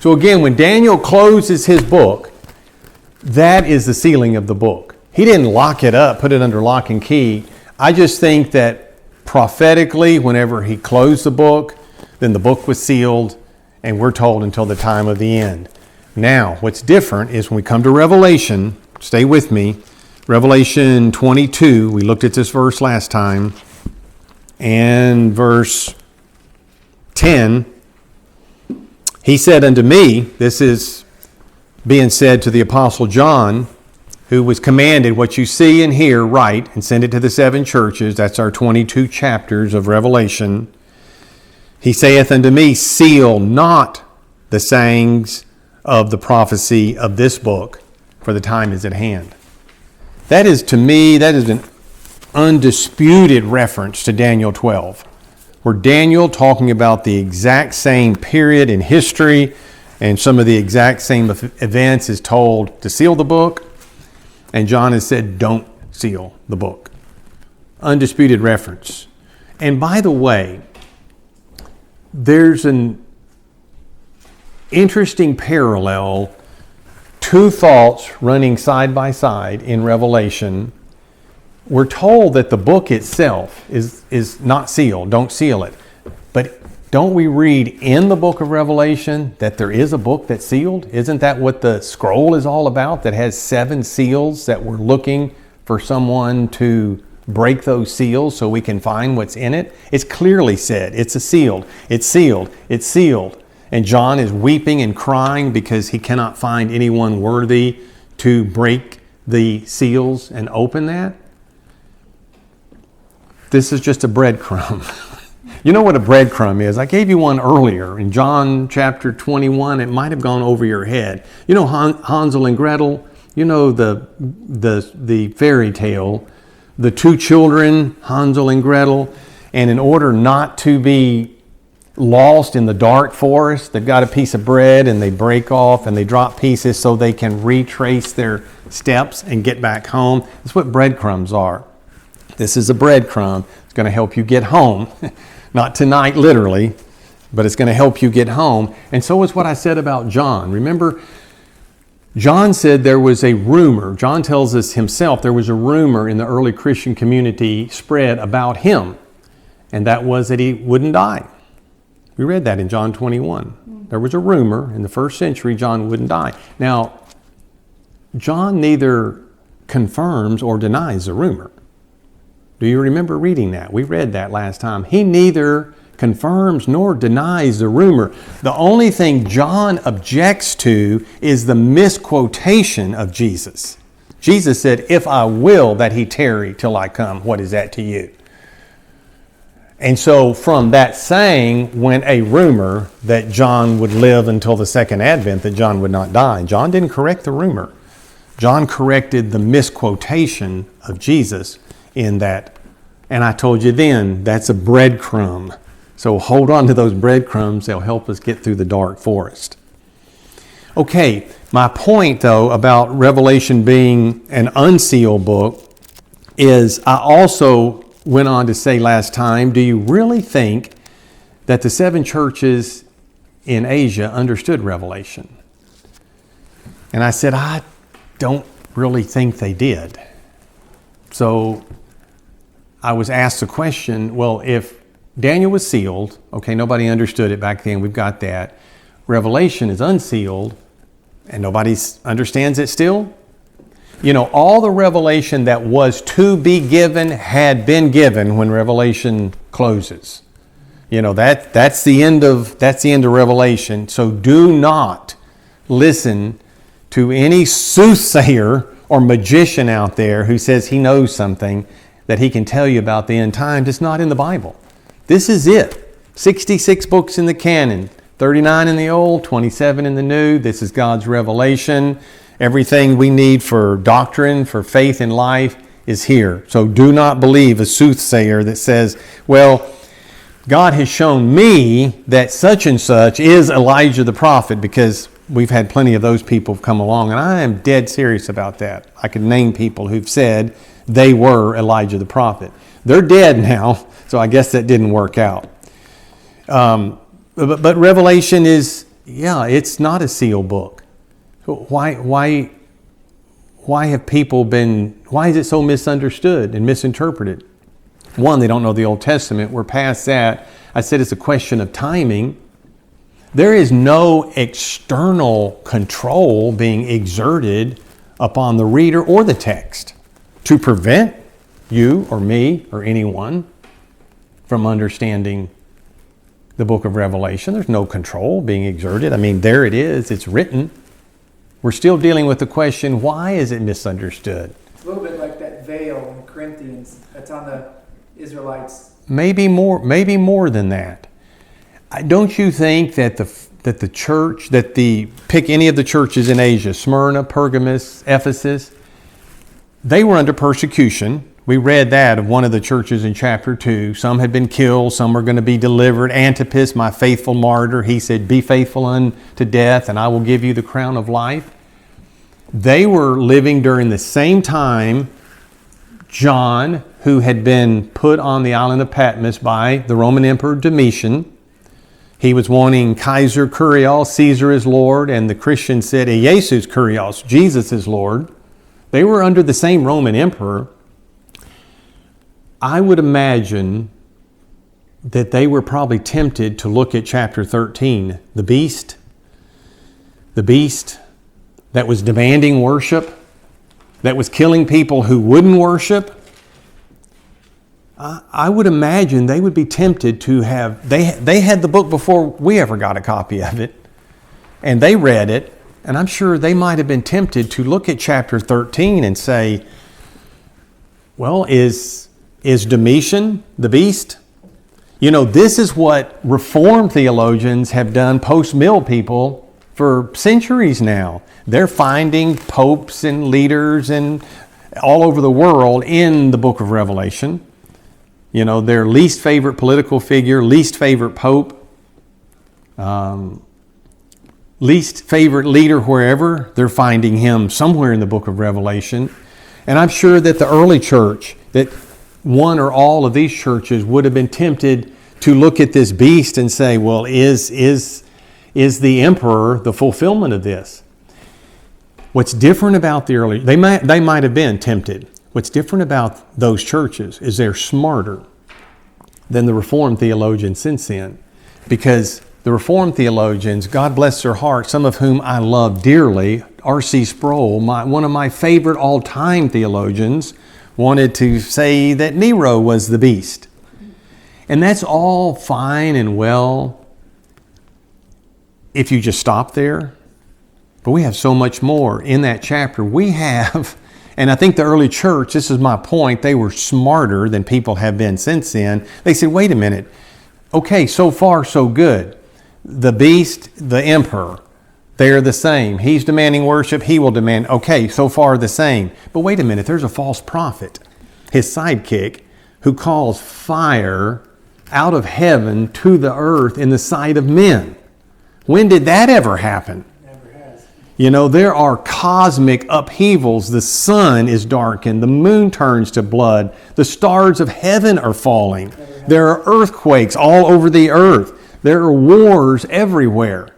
So again, when Daniel closes his book, that is the sealing of the book. He didn't lock it up, put it under lock and key. I just think that prophetically, whenever he closed the book, then the book was sealed, and we're told until the time of the end. Now, what's different is when we come to Revelation, stay with me, Revelation 22, we looked at this verse last time, and verse 10, "He said unto me," this is being said to the Apostle John, who was commanded, "What you see and hear, write and send it to the 7 churches." That's our 22 chapters of Revelation. "He saith unto me, seal not the sayings of the prophecy of this book, for the time is at hand." That is, to me, that is an undisputed reference to Daniel 12, where Daniel, talking about the exact same period in history and some of the exact same events, is told to seal the book. And John has said, don't seal the book. Undisputed reference. And by the way, there's an interesting parallel, two thoughts running side by side in Revelation. We're told that the book itself is not sealed. Don't seal it. But don't we read in the book of Revelation that there is a book that's sealed? Isn't that what the scroll is all about, that has 7 seals, that we're looking for someone to break those seals so we can find what's in it? It's clearly said, it's sealed, it's sealed, it's sealed. And John is weeping and crying because he cannot find anyone worthy to break the seals and open that. This is just a breadcrumb. You know what a breadcrumb is? I gave you one earlier in John chapter 21. It might have gone over your head. You know Hansel and Gretel? You know the fairy tale, the 2 children, Hansel and Gretel, and in order not to be lost in the dark forest, they've got a piece of bread and they break off and they drop pieces so they can retrace their steps and get back home. That's what breadcrumbs are. This is a breadcrumb. It's going to help you get home. Not tonight, literally, but it's going to help you get home. And so is what I said about John. Remember, John said there was a rumor. John tells us himself there was a rumor in the early Christian community spread about him, and that was that he wouldn't die. We read that in John 21. There was a rumor in the first century John wouldn't die. Now, John neither confirms or denies the rumor. Do you remember reading that? We read that last time. He neither confirms nor denies the rumor. The only thing John objects to is the misquotation of Jesus. Jesus said, "If I will that he tarry till I come, what is that to you?" And so from that saying went a rumor that John would live until the second advent, that John would not die. John didn't correct the rumor. John corrected the misquotation of Jesus in that. And I told you then, that's a breadcrumb. So hold on to those breadcrumbs. They'll help us get through the dark forest. Okay, my point though about Revelation being an unsealed book is I also went on to say last time, do you really think that the 7 churches in Asia understood Revelation? And I said, I don't really think they did. So I was asked the question, well, if Daniel was sealed, okay, nobody understood it back then, we've got that. Revelation is unsealed, and nobody understands it still? You know, all the revelation that was to be given had been given when Revelation closes. You know, that's the end of Revelation. So do not listen to any soothsayer or magician out there who says he knows something that he can tell you about the end times. It's not in the Bible. This is it. 66 books in the canon, 39 in the Old, 27 in the New. This is God's revelation. Everything we need for doctrine, for faith in life is here. So do not believe a soothsayer that says, well, God has shown me that such and such is Elijah the prophet, because we've had plenty of those people come along, and I am dead serious about that. I could name people who've said they were Elijah the prophet. They're dead now, so I guess that didn't work out. But Revelation is, it's not a sealed book. Why have people why is it so misunderstood and misinterpreted? One, they don't know the Old Testament. We're past that. I said it's a question of timing. There is no external control being exerted upon the reader or the text to prevent you or me or anyone from understanding the book of Revelation. There's no control being exerted. I mean, there it is. It's written. We're still dealing with the question, why is it misunderstood? It's a little bit like that veil in Corinthians that's on the Israelites. Maybe more than that. Don't you think that the church, pick any of the churches in Asia, Smyrna, Pergamos, Ephesus, they were under persecution. We read that of one of the churches in chapter 2. Some had been killed, some were going to be delivered. Antipas, my faithful martyr, he said, be faithful unto death, and I will give you the crown of life. They were living during the same time John, who had been put on the island of Patmos by the Roman Emperor Domitian. He was wanting Kaiser Kurios, Caesar is Lord, and the Christians said, Jesus Kurios, Jesus is Lord. They were under the same Roman emperor. I would imagine that they were probably tempted to look at chapter 13, the beast that was demanding worship, that was killing people who wouldn't worship. I would imagine they would be tempted to have, they had the book before we ever got a copy of it, and they read it, and I'm sure they might have been tempted to look at chapter 13 and say, well, is Domitian the beast? You know, this is what Reformed theologians have done, post-mill people, for centuries now. They're finding popes and leaders and all over the world in the book of Revelation. You know, their least favorite political figure, least favorite pope, least favorite leader wherever, they're finding him somewhere in the book of Revelation. And I'm sure that the early church, that one or all of these churches would have been tempted to look at this beast and say, well, is the emperor the fulfillment of this? What's different about the early, they might have been tempted. What's different about those churches is they're smarter than the Reformed theologians since then. Because the Reformed theologians, God bless their hearts, some of whom I love dearly, R.C. Sproul, one of my favorite all-time theologians, wanted to say that Nero was the beast. And that's all fine and well if you just stop there. But we have so much more in that chapter. We have, and I think the early church, this is my point, they were smarter than people have been since then. They said, wait a minute, okay, so far so good. The beast, the emperor, they're the same. He's demanding worship, he will demand, okay, so far the same. But wait a minute, there's a false prophet, his sidekick, who calls fire out of heaven to the earth in the sight of men. When did that ever happen? You know, there are cosmic upheavals. The sun is darkened. The moon turns to blood. The stars of heaven are falling. There are earthquakes all over the earth. There are wars everywhere.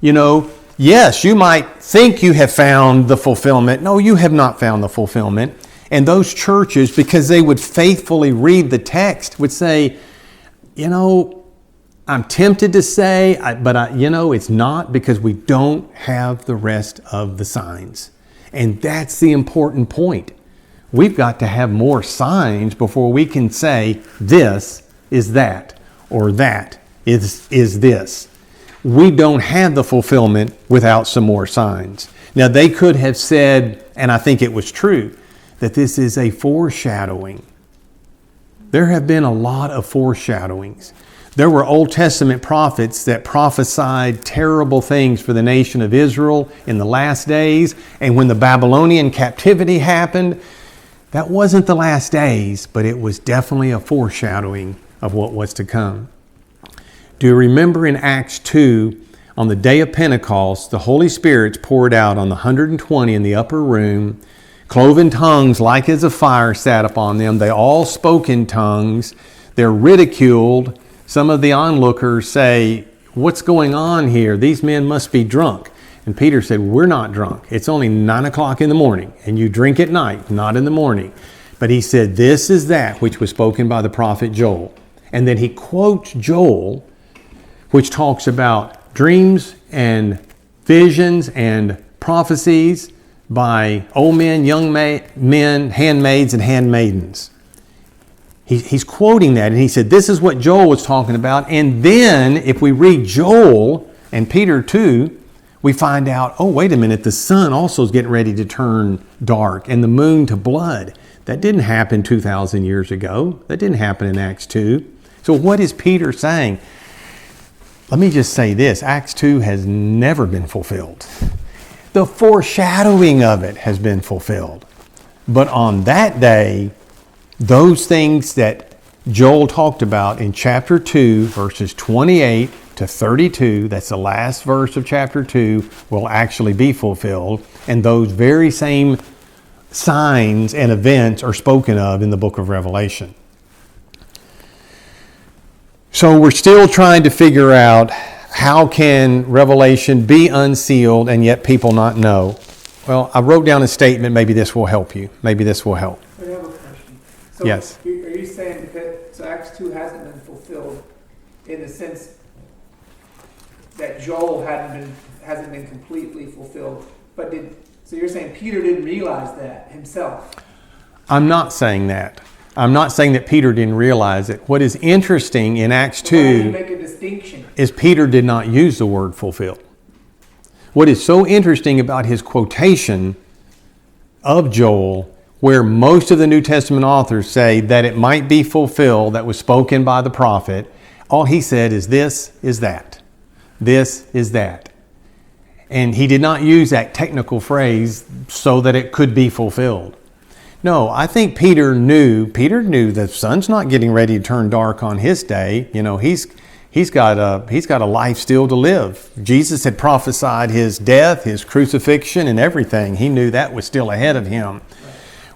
You know, yes, you might think you have found the fulfillment. No, you have not found the fulfillment. And those churches, because they would faithfully read the text, would say, you know, I'm tempted to say, but it's not, because we don't have the rest of the signs. And that's the important point. We've got to have more signs before we can say this is that, or that is this. We don't have the fulfillment without some more signs. Now, they could have said, and I think it was true, that this is a foreshadowing. There have been a lot of foreshadowings. There were Old Testament prophets that prophesied terrible things for the nation of Israel in the last days. And when the Babylonian captivity happened, that wasn't the last days, but it was definitely a foreshadowing of what was to come. Do you remember in Acts 2, on the day of Pentecost, the Holy Spirit's poured out on the 120 in the upper room. Cloven tongues like as a fire sat upon them. They all spoke in tongues. They're ridiculed. Some of the onlookers say, what's going on here? These men must be drunk. And Peter said, we're not drunk. It's only 9 o'clock in the morning, and you drink at night, not in the morning. But he said, this is that which was spoken by the prophet Joel. And then he quotes Joel, which talks about dreams and visions and prophecies by old men, young men, handmaids, and handmaidens. He's quoting that, and he said, this is what Joel was talking about. And then, if we read Joel and Peter too, we find out, oh, wait a minute, the sun also is getting ready to turn dark and the moon to blood. That didn't happen 2,000 years ago. That didn't happen in Acts 2. So what is Peter saying? Let me just say this, Acts 2 has never been fulfilled. The foreshadowing of it has been fulfilled. But on that day, those things that Joel talked about in chapter 2, verses 28 to 32, that's the last verse of chapter 2, will actually be fulfilled. And those very same signs and events are spoken of in the book of Revelation. So we're still trying to figure out, how can Revelation be unsealed and yet people not know? Well, I wrote down a statement. Maybe this will help you. Maybe this will help. I have a question. So yes. Are you saying that Acts 2 hasn't been fulfilled fulfilled in the sense that Joel hasn't been completely fulfilled. So you're saying Peter didn't realize that himself? I'm not saying that. I'm not saying that Peter didn't realize it. What is interesting in Acts 2 why do you make a distinction? Is Peter did not use the word fulfilled. What is so interesting about his quotation of Joel, where most of the New Testament authors say that it might be fulfilled, that was spoken by the prophet, all he said is this is that. This is that. And he did not use that technical phrase so that it could be fulfilled. No, I think Peter knew the sun's not getting ready to turn dark on his day. You know, he's got a life still to live. Jesus had prophesied his death, his crucifixion, and everything. He knew that was still ahead of him.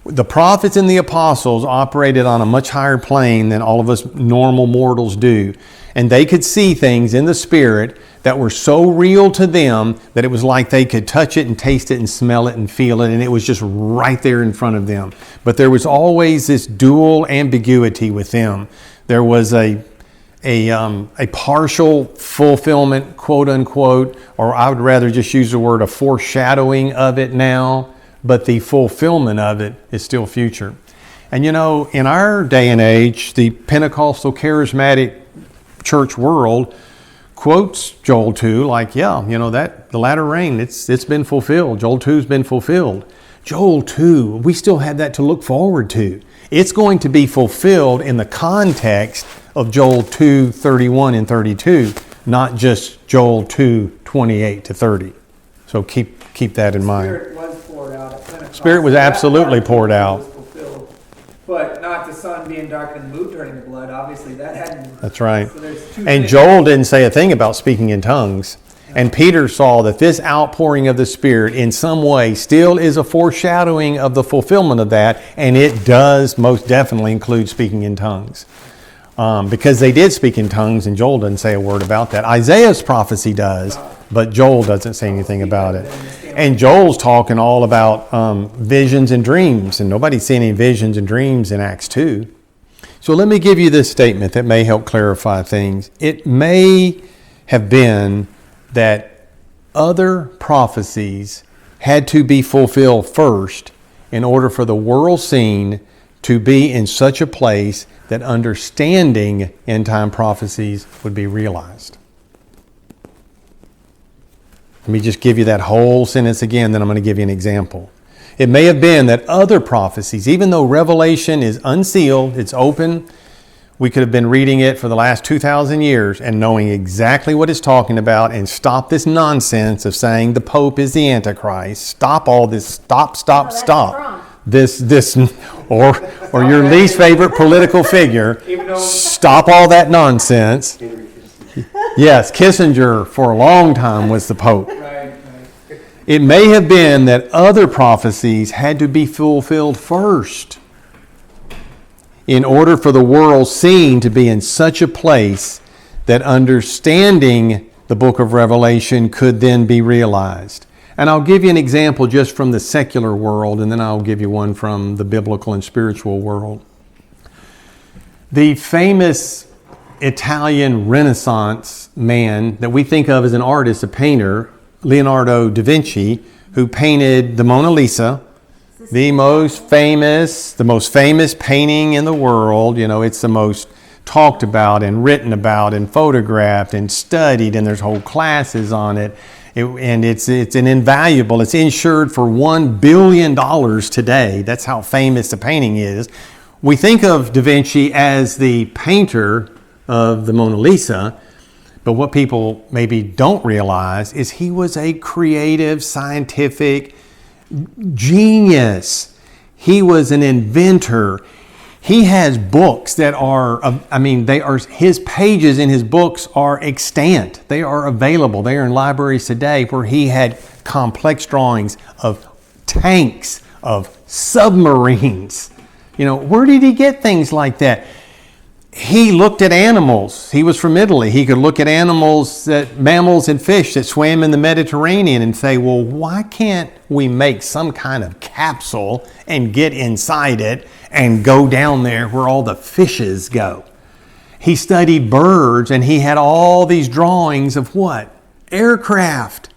The prophets and the apostles operated on a much higher plane than all of us normal mortals do. And they could see things in the Spirit that were so real to them that it was like they could touch it and taste it and smell it and feel it, and it was just right there in front of them. But there was always this dual ambiguity with them. There was a partial fulfillment, quote unquote, or I would rather just use the word a foreshadowing of it now, but the fulfillment of it is still future. And you know, in our day and age, the Pentecostal charismatic church world quotes Joel 2 like, yeah, you know, that the latter rain, it's been fulfilled. Joel 2's been fulfilled. Joel 2, we still have that to look forward to. It's going to be fulfilled in the context of Joel 2:31 and 32, not just Joel 2:28 to 30. So keep that in mind. Spirit was poured out at Pentecost. Spirit was absolutely poured out. But not the sun being dark and the moon turning to blood. Obviously, that hadn't. That's right. So there's two and things. Joel didn't say a thing about speaking in tongues. And Peter saw that this outpouring of the Spirit in some way still is a foreshadowing of the fulfillment of that. And it does most definitely include speaking in tongues. Because they did speak in tongues, and Joel doesn't say a word about that. Isaiah's prophecy does, but Joel doesn't say anything about it. And Joel's talking all about visions and dreams, and nobody's seen any visions and dreams in Acts 2. So let me give you this statement that may help clarify things. It may have been that other prophecies had to be fulfilled first in order for the world scene to be in such a place that understanding end-time prophecies would be realized. Let me just give you that whole sentence again, then I'm going to give you an example. It may have been that other prophecies, even though Revelation is unsealed, it's open, we could have been reading it for the last 2,000 years and knowing exactly what it's talking about, and stop this nonsense of saying the Pope is the Antichrist. Stop all this. Stop. Wrong. This or your least favorite political figure. Stop all that nonsense. Yes, Kissinger for a long time was the Pope. Right. It may have been that other prophecies had to be fulfilled first in order for the world scene to be in such a place that understanding the book of Revelation could then be realized. And I'll give you an example just from the secular world, and then I'll give you one from the biblical and spiritual world. The famous Italian Renaissance man that we think of as an artist, a painter, Leonardo da Vinci, who painted the Mona Lisa, the most famous painting in the world. You know, it's the most talked about and written about and photographed and studied, and there's whole classes on it. And it's an invaluable, it's insured for $1 billion today. That's how famous the painting is. We think of da Vinci as the painter of the Mona Lisa, but what people maybe don't realize is he was a creative, scientific genius. He was an inventor. He has books that his pages in his books are extant. They are available. They are in libraries today, where he had complex drawings of tanks, of submarines. You know, where did he get things like that? He looked at animals. He was from Italy. He could look at mammals and fish that swam in the Mediterranean and say, well, why can't we make some kind of capsule and get inside it and go down there where all the fishes go? He studied birds, and he had all these drawings of what? Aircraft.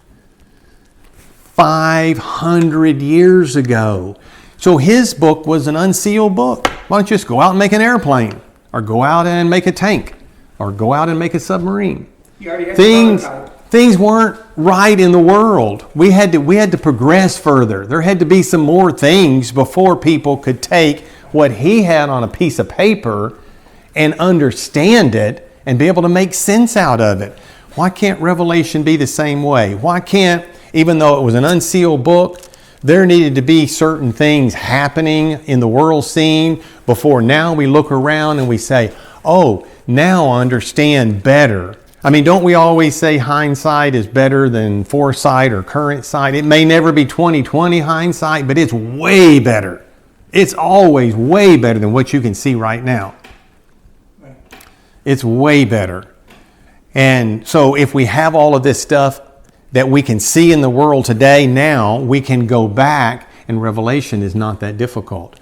500 years ago. So his book was an unsealed book. Why don't you just go out and make an airplane, or go out and make a tank, or go out and make a submarine? You already had the prototype. Things weren't right in the world. We had to progress further. There had to be some more things before people could take what he had on a piece of paper and understand it and be able to make sense out of it. Why can't Revelation be the same way? Why can't, even though it was an unsealed book, there needed to be certain things happening in the world scene before now we look around and we say, oh, now I understand better. I mean, don't we always say hindsight is better than foresight or current sight? It may never be 20/20 hindsight, but it's way better. It's always way better than what you can see right now. It's way better. And so if we have all of this stuff that we can see in the world today, now we can go back, and Revelation is not that difficult.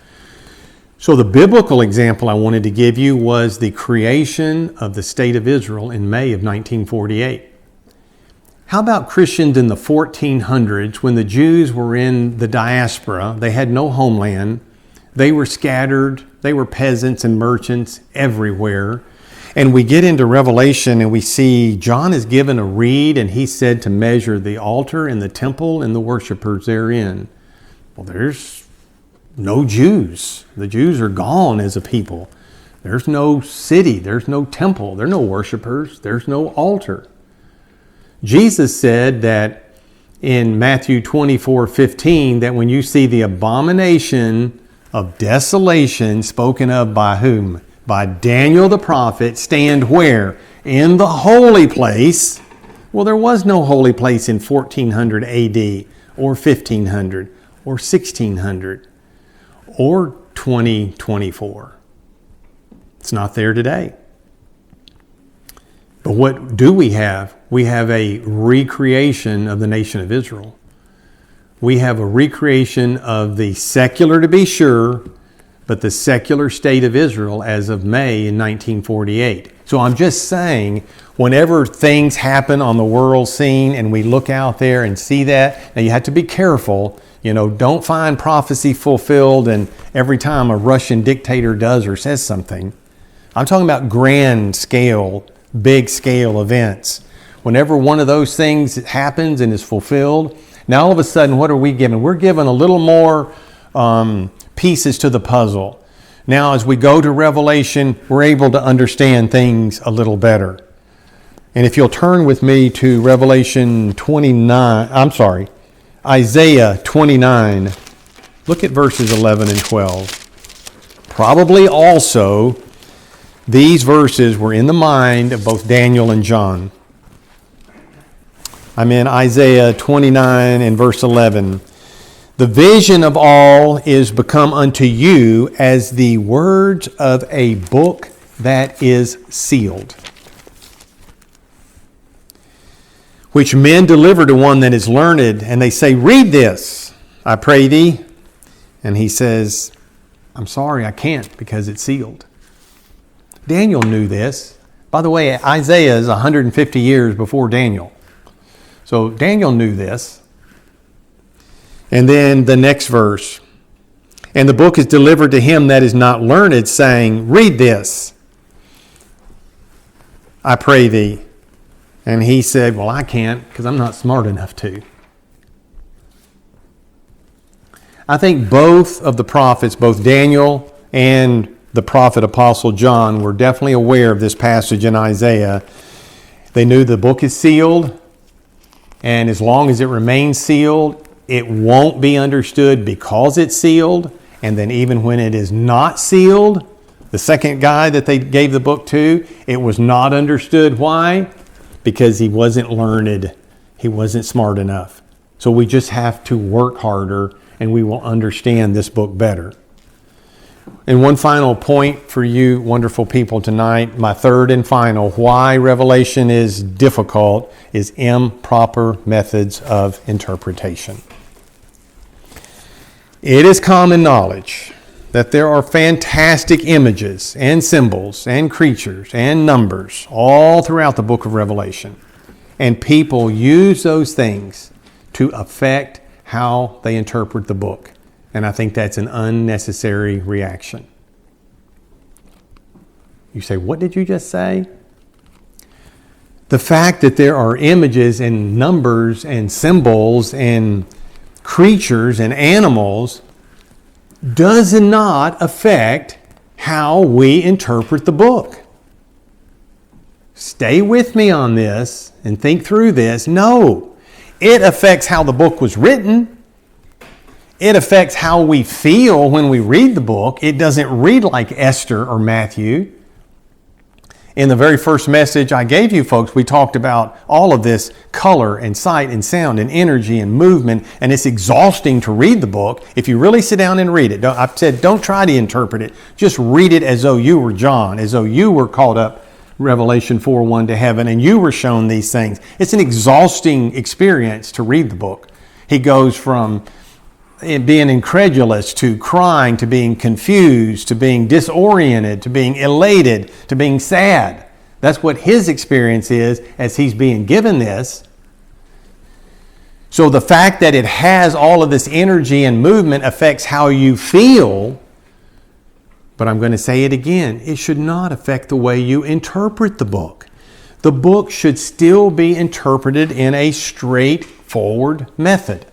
So the biblical example I wanted to give you was the creation of the state of Israel in May of 1948. How about Christians in the 1400s, when the Jews were in the diaspora? They had no homeland. They were scattered. They were peasants and merchants everywhere. And we get into Revelation and we see John is given a reed, and he said to measure the altar and the temple and the worshipers therein. Well, there's no Jews. The Jews are gone as a people. There's no city. There's no temple. There are no worshipers. There's no altar. Jesus said that in Matthew 24:15, that when you see the abomination of desolation spoken of by whom? By Daniel the prophet, stand where? In the holy place. Well, there was no holy place in 1400 AD or 1500 or 1600 or 2024. It's not there today. But what do we have? We have a recreation of the nation of Israel. We have a recreation of the secular, to be sure, but the secular state of Israel as of May in 1948. So I'm just saying, whenever things happen on the world scene and we look out there and see that, now you have to be careful. Don't find prophecy fulfilled and every time a Russian dictator does or says something. I'm talking about grand scale, big scale events. Whenever one of those things happens and is fulfilled, now all of a sudden, what are we given? We're given a little more pieces to the puzzle. Now, as we go to Revelation, we're able to understand things a little better. And if you'll turn with me to Isaiah 29, look at verses 11 and 12. Probably also, these verses were in the mind of both Daniel and John. I'm in Isaiah 29 and verse 11. The vision of all is become unto you as the words of a book that is sealed, which men deliver to one that is learned, and they say, read this, I pray thee. And he says, I'm sorry, I can't, because it's sealed. Daniel knew this. By the way, Isaiah is 150 years before Daniel. So Daniel knew this. And then the next verse. And the book is delivered to him that is not learned, saying, read this, I pray thee. And he said, well, I can't, because I'm not smart enough to. I think both of the prophets, both Daniel and the prophet apostle John, were definitely aware of this passage in Isaiah. They knew the book is sealed, and as long as it remains sealed, it won't be understood because it's sealed. And then even when it is not sealed, the second guy that they gave the book to, it was not understood. Why? Because he wasn't learned. He wasn't smart enough. So we just have to work harder and we will understand this book better. And one final point for you wonderful people tonight, my third and final, why Revelation is difficult, is improper methods of interpretation. It is common knowledge that there are fantastic images and symbols and creatures and numbers all throughout the book of Revelation. And people use those things to affect how they interpret the book. And I think that's an unnecessary reaction. You say, what did you just say? The fact that there are images and numbers and symbols and creatures and animals does not affect how we interpret the book. Stay with me on this and think through this. No, it affects how the book was written. It affects how we feel when we read the book. It doesn't read like Esther or Matthew. In the very first message I gave you folks, we talked about all of this color and sight and sound and energy and movement, and it's exhausting to read the book. If you really sit down and read it, I've said don't try to interpret it. Just read it as though you were John, as though you were called up, Revelation 4:1 to heaven, and you were shown these things. It's an exhausting experience to read the book. He goes from being incredulous to crying to being confused to being disoriented to being elated to being sad. That's what his experience is as he's being given this. So the fact that it has all of this energy and movement affects how you feel. But I'm going to say it again. It should not affect the way you interpret the book. The book should still be interpreted in a straightforward method.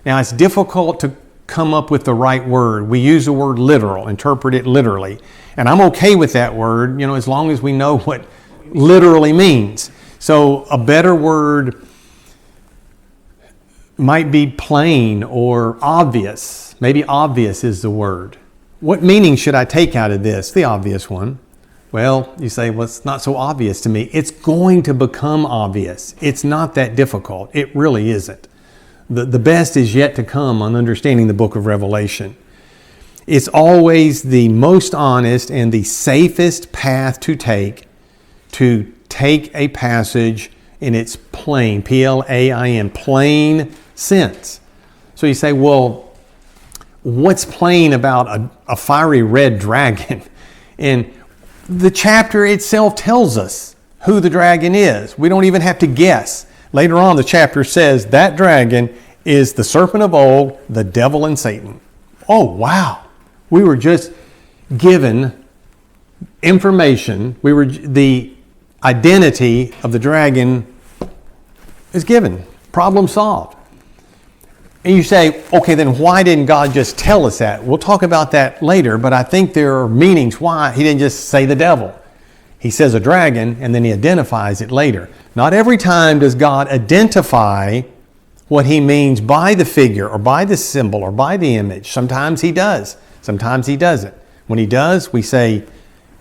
Now, it's difficult to come up with the right word. We use the word literal, interpret it literally. And I'm okay with that word, as long as we know what literally means. So a better word might be plain or obvious. Maybe obvious is the word. What meaning should I take out of this? The obvious one. Well, you say, well, it's not so obvious to me. It's going to become obvious. It's not that difficult. It really isn't. The best is yet to come on understanding the book of Revelation. It's always the most honest and the safest path to take a passage in its plain, P-L-A-I-N, plain sense. So you say, well, what's plain about a fiery red dragon? And the chapter itself tells us who the dragon is. We don't even have to guess. Later on, the chapter says that dragon is the serpent of old, the devil and Satan. Oh, wow. We were just given information. The identity of the dragon is given. Problem solved. And you say, okay, then why didn't God just tell us that? We'll talk about that later, but I think there are meanings why he didn't just say the devil. He says a dragon, and then he identifies it later. Not every time does God identify what he means by the figure or by the symbol or by the image. Sometimes he does. Sometimes he doesn't. When he does, we say,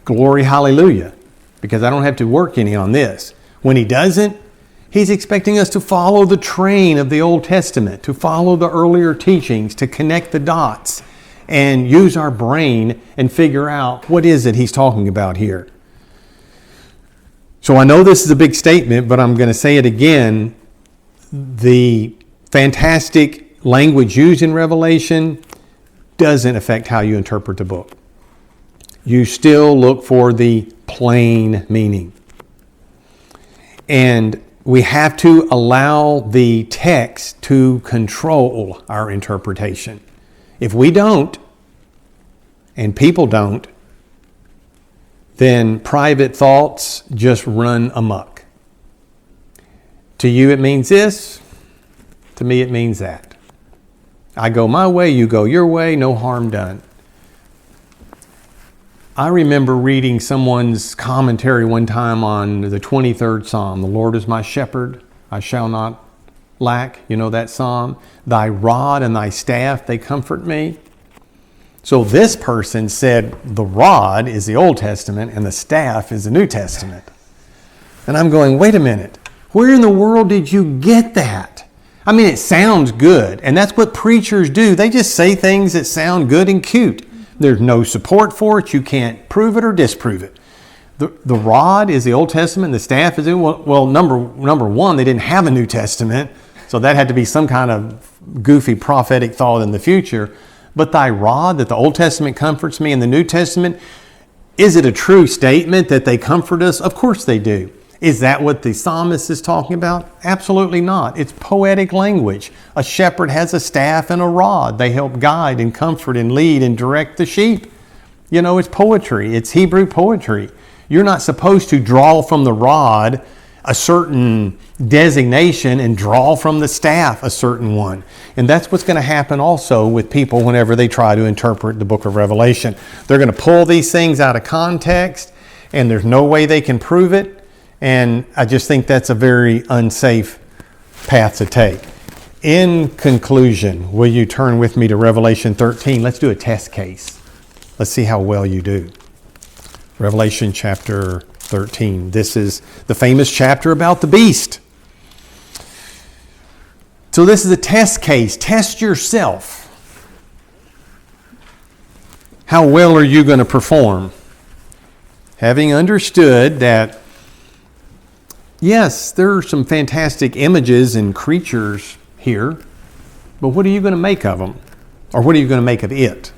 glory, hallelujah, because I don't have to work any on this. When he doesn't, he's expecting us to follow the train of the Old Testament, to follow the earlier teachings, to connect the dots and use our brain and figure out what is it he's talking about here. So I know this is a big statement, but I'm going to say it again. The fantastic language used in Revelation doesn't affect how you interpret the book. You still look for the plain meaning. And we have to allow the text to control our interpretation. If we don't, and people don't, then private thoughts just run amok. To you it means this, to me it means that. I go my way, you go your way, no harm done. I remember reading someone's commentary one time on the 23rd Psalm. The Lord is my shepherd, I shall not lack. You know that psalm? Thy rod and thy staff, they comfort me. So this person said the rod is the Old Testament and the staff is the New Testament. And I'm going, wait a minute. Where in the world did you get that? I mean, it sounds good. And that's what preachers do. They just say things that sound good and cute. There's no support for it. You can't prove it or disprove it. The rod is the Old Testament. The staff is, well, number one, they didn't have a New Testament. So that had to be some kind of goofy prophetic thought in the future. but thy rod, that the Old Testament comforts me and the New Testament, is it a true statement that they comfort us? Of course they do. Is that what the psalmist is talking about? Absolutely not. It's poetic language. A shepherd has a staff and a rod. They help guide and comfort and lead and direct the sheep. You know, it's poetry. It's Hebrew poetry. You're not supposed to draw from the rod a certain designation and draw from the staff a certain one. And that's what's going to happen also with people whenever they try to interpret the book of Revelation. They're going to pull these things out of context, and there's no way they can prove it. And I just think that's a very unsafe path to take. In conclusion, will you turn with me to Revelation 13? Let's do a test case. Let's see how well you do. Revelation chapter 13. This is the famous chapter about the beast. So this is a test case. Test yourself. How well are you going to perform? Having understood that, yes, there are some fantastic images and creatures here, but what are you going to make of them? Or what are you going to make of it?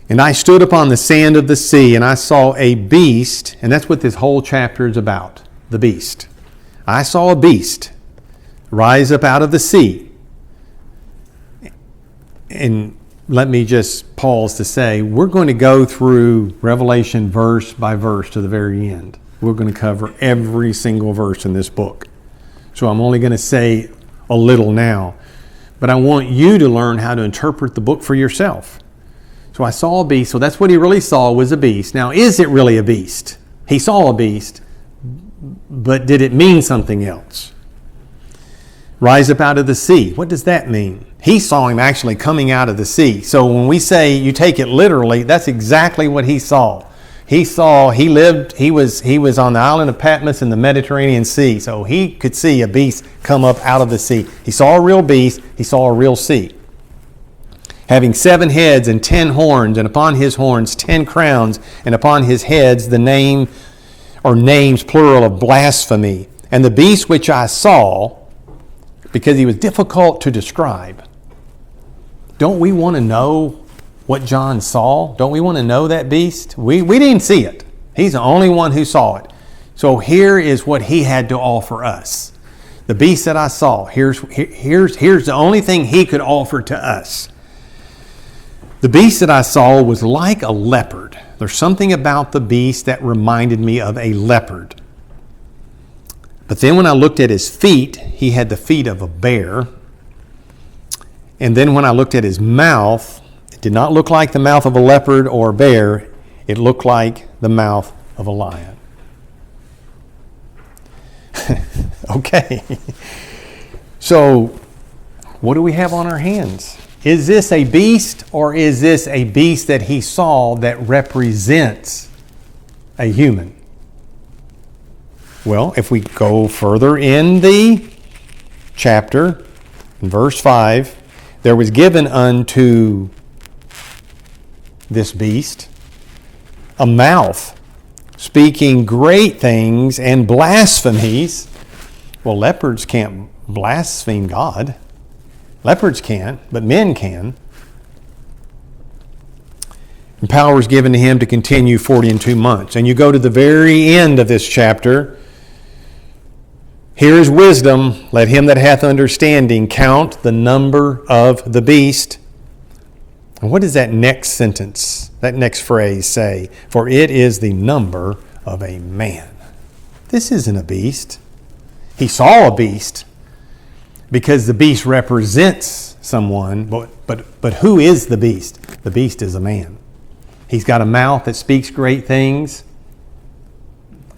And I stood upon the sand of the sea, and I saw a beast, and that's what this whole chapter is about, the beast. I saw a beast rise up out of the sea. And let me just pause to say, we're going to go through Revelation verse by verse to the very end. We're going to cover every single verse in this book. So I'm only going to say a little now, but I want you to learn how to interpret the book for yourself. So I saw a beast. So that's what he really saw, was a beast. Now, is it really a beast? He saw a beast, but did it mean something else? Rise up out of the sea. What does that mean? He saw him actually coming out of the sea. So when we say you take it literally, that's exactly what he saw. He was on the island of Patmos in the Mediterranean Sea. So he could see a beast come up out of the sea. He saw a real beast. He saw a real sea. Having 7 heads and 10 horns, and upon his horns 10 crowns, and upon his heads the name, or names plural, of blasphemy. And the beast which I saw, because he was difficult to describe. Don't we want to know what John saw? Don't we want to know that beast? We didn't see it. He's the only one who saw it. So here is what he had to offer us. The beast that I saw, here's the only thing he could offer to us. The beast that I saw was like a leopard. There's something about the beast that reminded me of a leopard. But then when I looked at his feet, he had the feet of a bear. And then when I looked at his mouth, it did not look like the mouth of a leopard or a bear. It looked like the mouth of a lion. Okay. So, what do we have on our hands? Is this a beast, or is this a beast that he saw that represents a human? Well, if we go further in the chapter, in verse 5, there was given unto this beast a mouth, speaking great things and blasphemies. Well, leopards can't blaspheme God. Leopards can't, but men can. And power is given to him to continue 42 months. And you go to the very end of this chapter. Here is wisdom. Let him that hath understanding count the number of the beast. And what does that next sentence, that next phrase say? For it is the number of a man. This isn't a beast. He saw a beast, because the beast represents someone, but who is the beast? The beast is a man. He's got a mouth that speaks great things,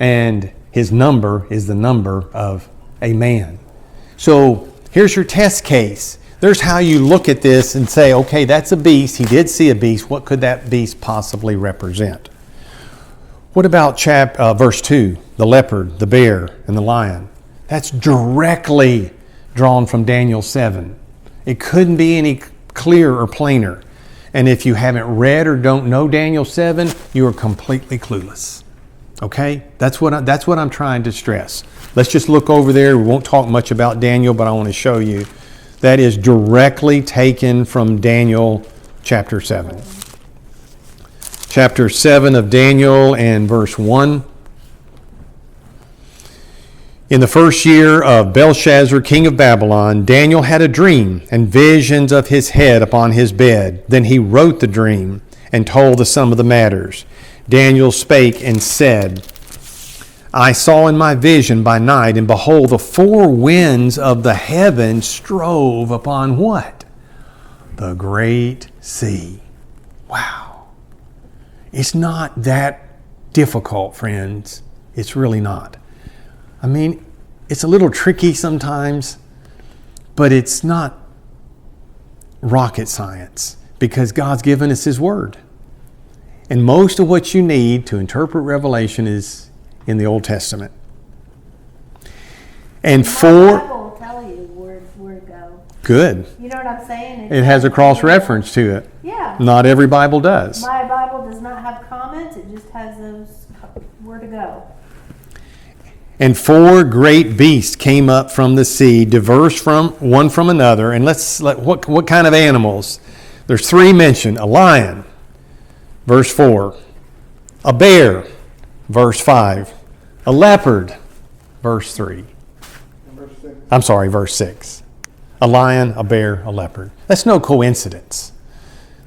and his number is the number of a man. So here's your test case. There's how you look at this and say, okay, that's a beast. He did see a beast. What could that beast possibly represent? What about verse 2, the leopard, the bear, and the lion? That's directly drawn from Daniel 7. It couldn't be any clearer or plainer. And if you haven't read or don't know Daniel 7, you are completely clueless. Okay? That's what I'm trying to stress. Let's just look over there. We won't talk much about Daniel, but I want to show you that is directly taken from Daniel chapter 7. Chapter 7 of Daniel and verse 1. In the first year of Belshazzar, king of Babylon, Daniel had a dream and visions of his head upon his bed. Then he wrote the dream and told the sum of the matters. Daniel spake and said, I saw in my vision by night, and behold, the four winds of the heaven strove upon what? The great sea. Wow. It's not that difficult, friends. It's really not. I mean, it's a little tricky sometimes, but it's not rocket science because God's given us His Word. And most of what you need to interpret Revelation is in the Old Testament. And The Bible will tell you where to go. Good. You know what I'm saying? It has a cross-reference to it. Yeah. Not every Bible does. My Bible does not have comments. It just has those where to go. And four great beasts came up from the sea, diverse from one from another. And what kind of animals? There's three mentioned: a lion, verse 4; a bear, verse 5; a leopard, verse 3. Verse 6. A lion, a bear, a leopard. That's no coincidence.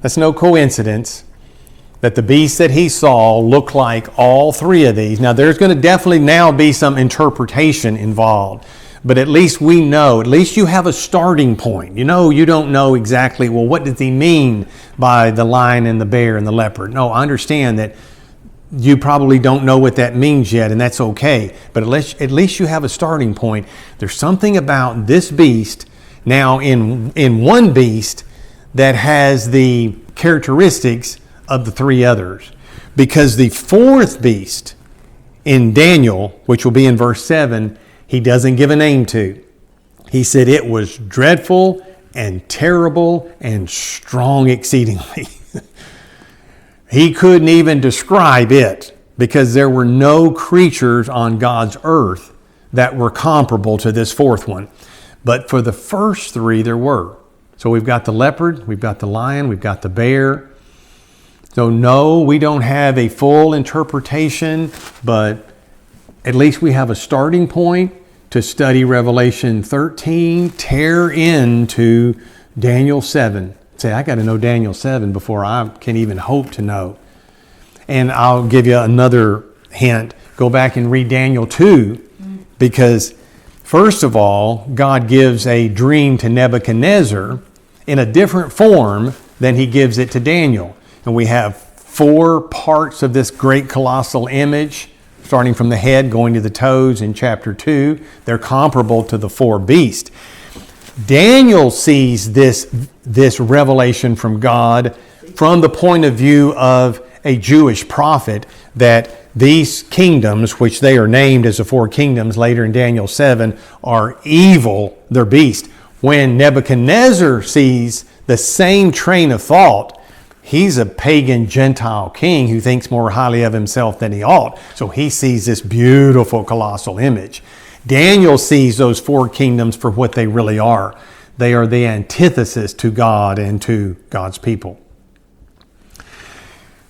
That's no coincidence that the beasts that he saw look like all three of these. Now, there's going to definitely now be some interpretation involved. But at least we know, at least you have a starting point. You know, you don't know exactly, well, what does he mean by the lion and the bear and the leopard? No, I understand that you probably don't know what that means yet, and that's okay. But at least you have a starting point. There's something about this beast now in one beast that has the characteristics of the three others. Because the fourth beast in Daniel, which will be in verse 7, he doesn't give a name to. He said it was dreadful and terrible and strong exceedingly. He couldn't even describe it because there were no creatures on God's earth that were comparable to this fourth one. But for the first three, there were. So we've got the leopard, we've got the lion, we've got the bear. So no, we don't have a full interpretation, but at least we have a starting point to study Revelation 13, tear into Daniel 7. Say, I got to know Daniel 7 before I can even hope to know. And I'll give you another hint. Go back and read Daniel 2, because first of all, God gives a dream to Nebuchadnezzar in a different form than he gives it to Daniel. And we have four parts of this great colossal image, starting from the head, going to the toes in chapter 2. They're comparable to the four beasts. Daniel sees this revelation from God from the point of view of a Jewish prophet, that these kingdoms, which they are named as the four kingdoms later in Daniel 7, are evil, they're beasts. When Nebuchadnezzar sees the same train of thought, he's a pagan Gentile king who thinks more highly of himself than he ought. So he sees this beautiful colossal image. Daniel sees those four kingdoms for what they really are. They are the antithesis to God and to God's people.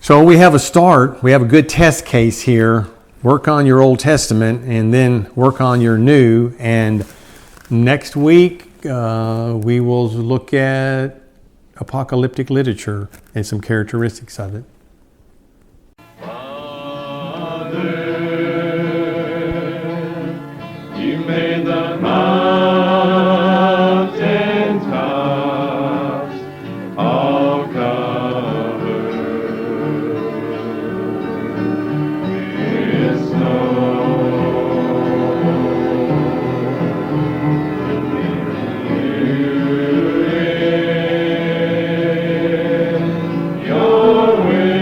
So we have a start. We have a good test case here. Work on your Old Testament and then work on your New. And next week we will look at apocalyptic literature and some characteristics of it. Father, you made the mountain tops all covered with snow. Your will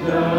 the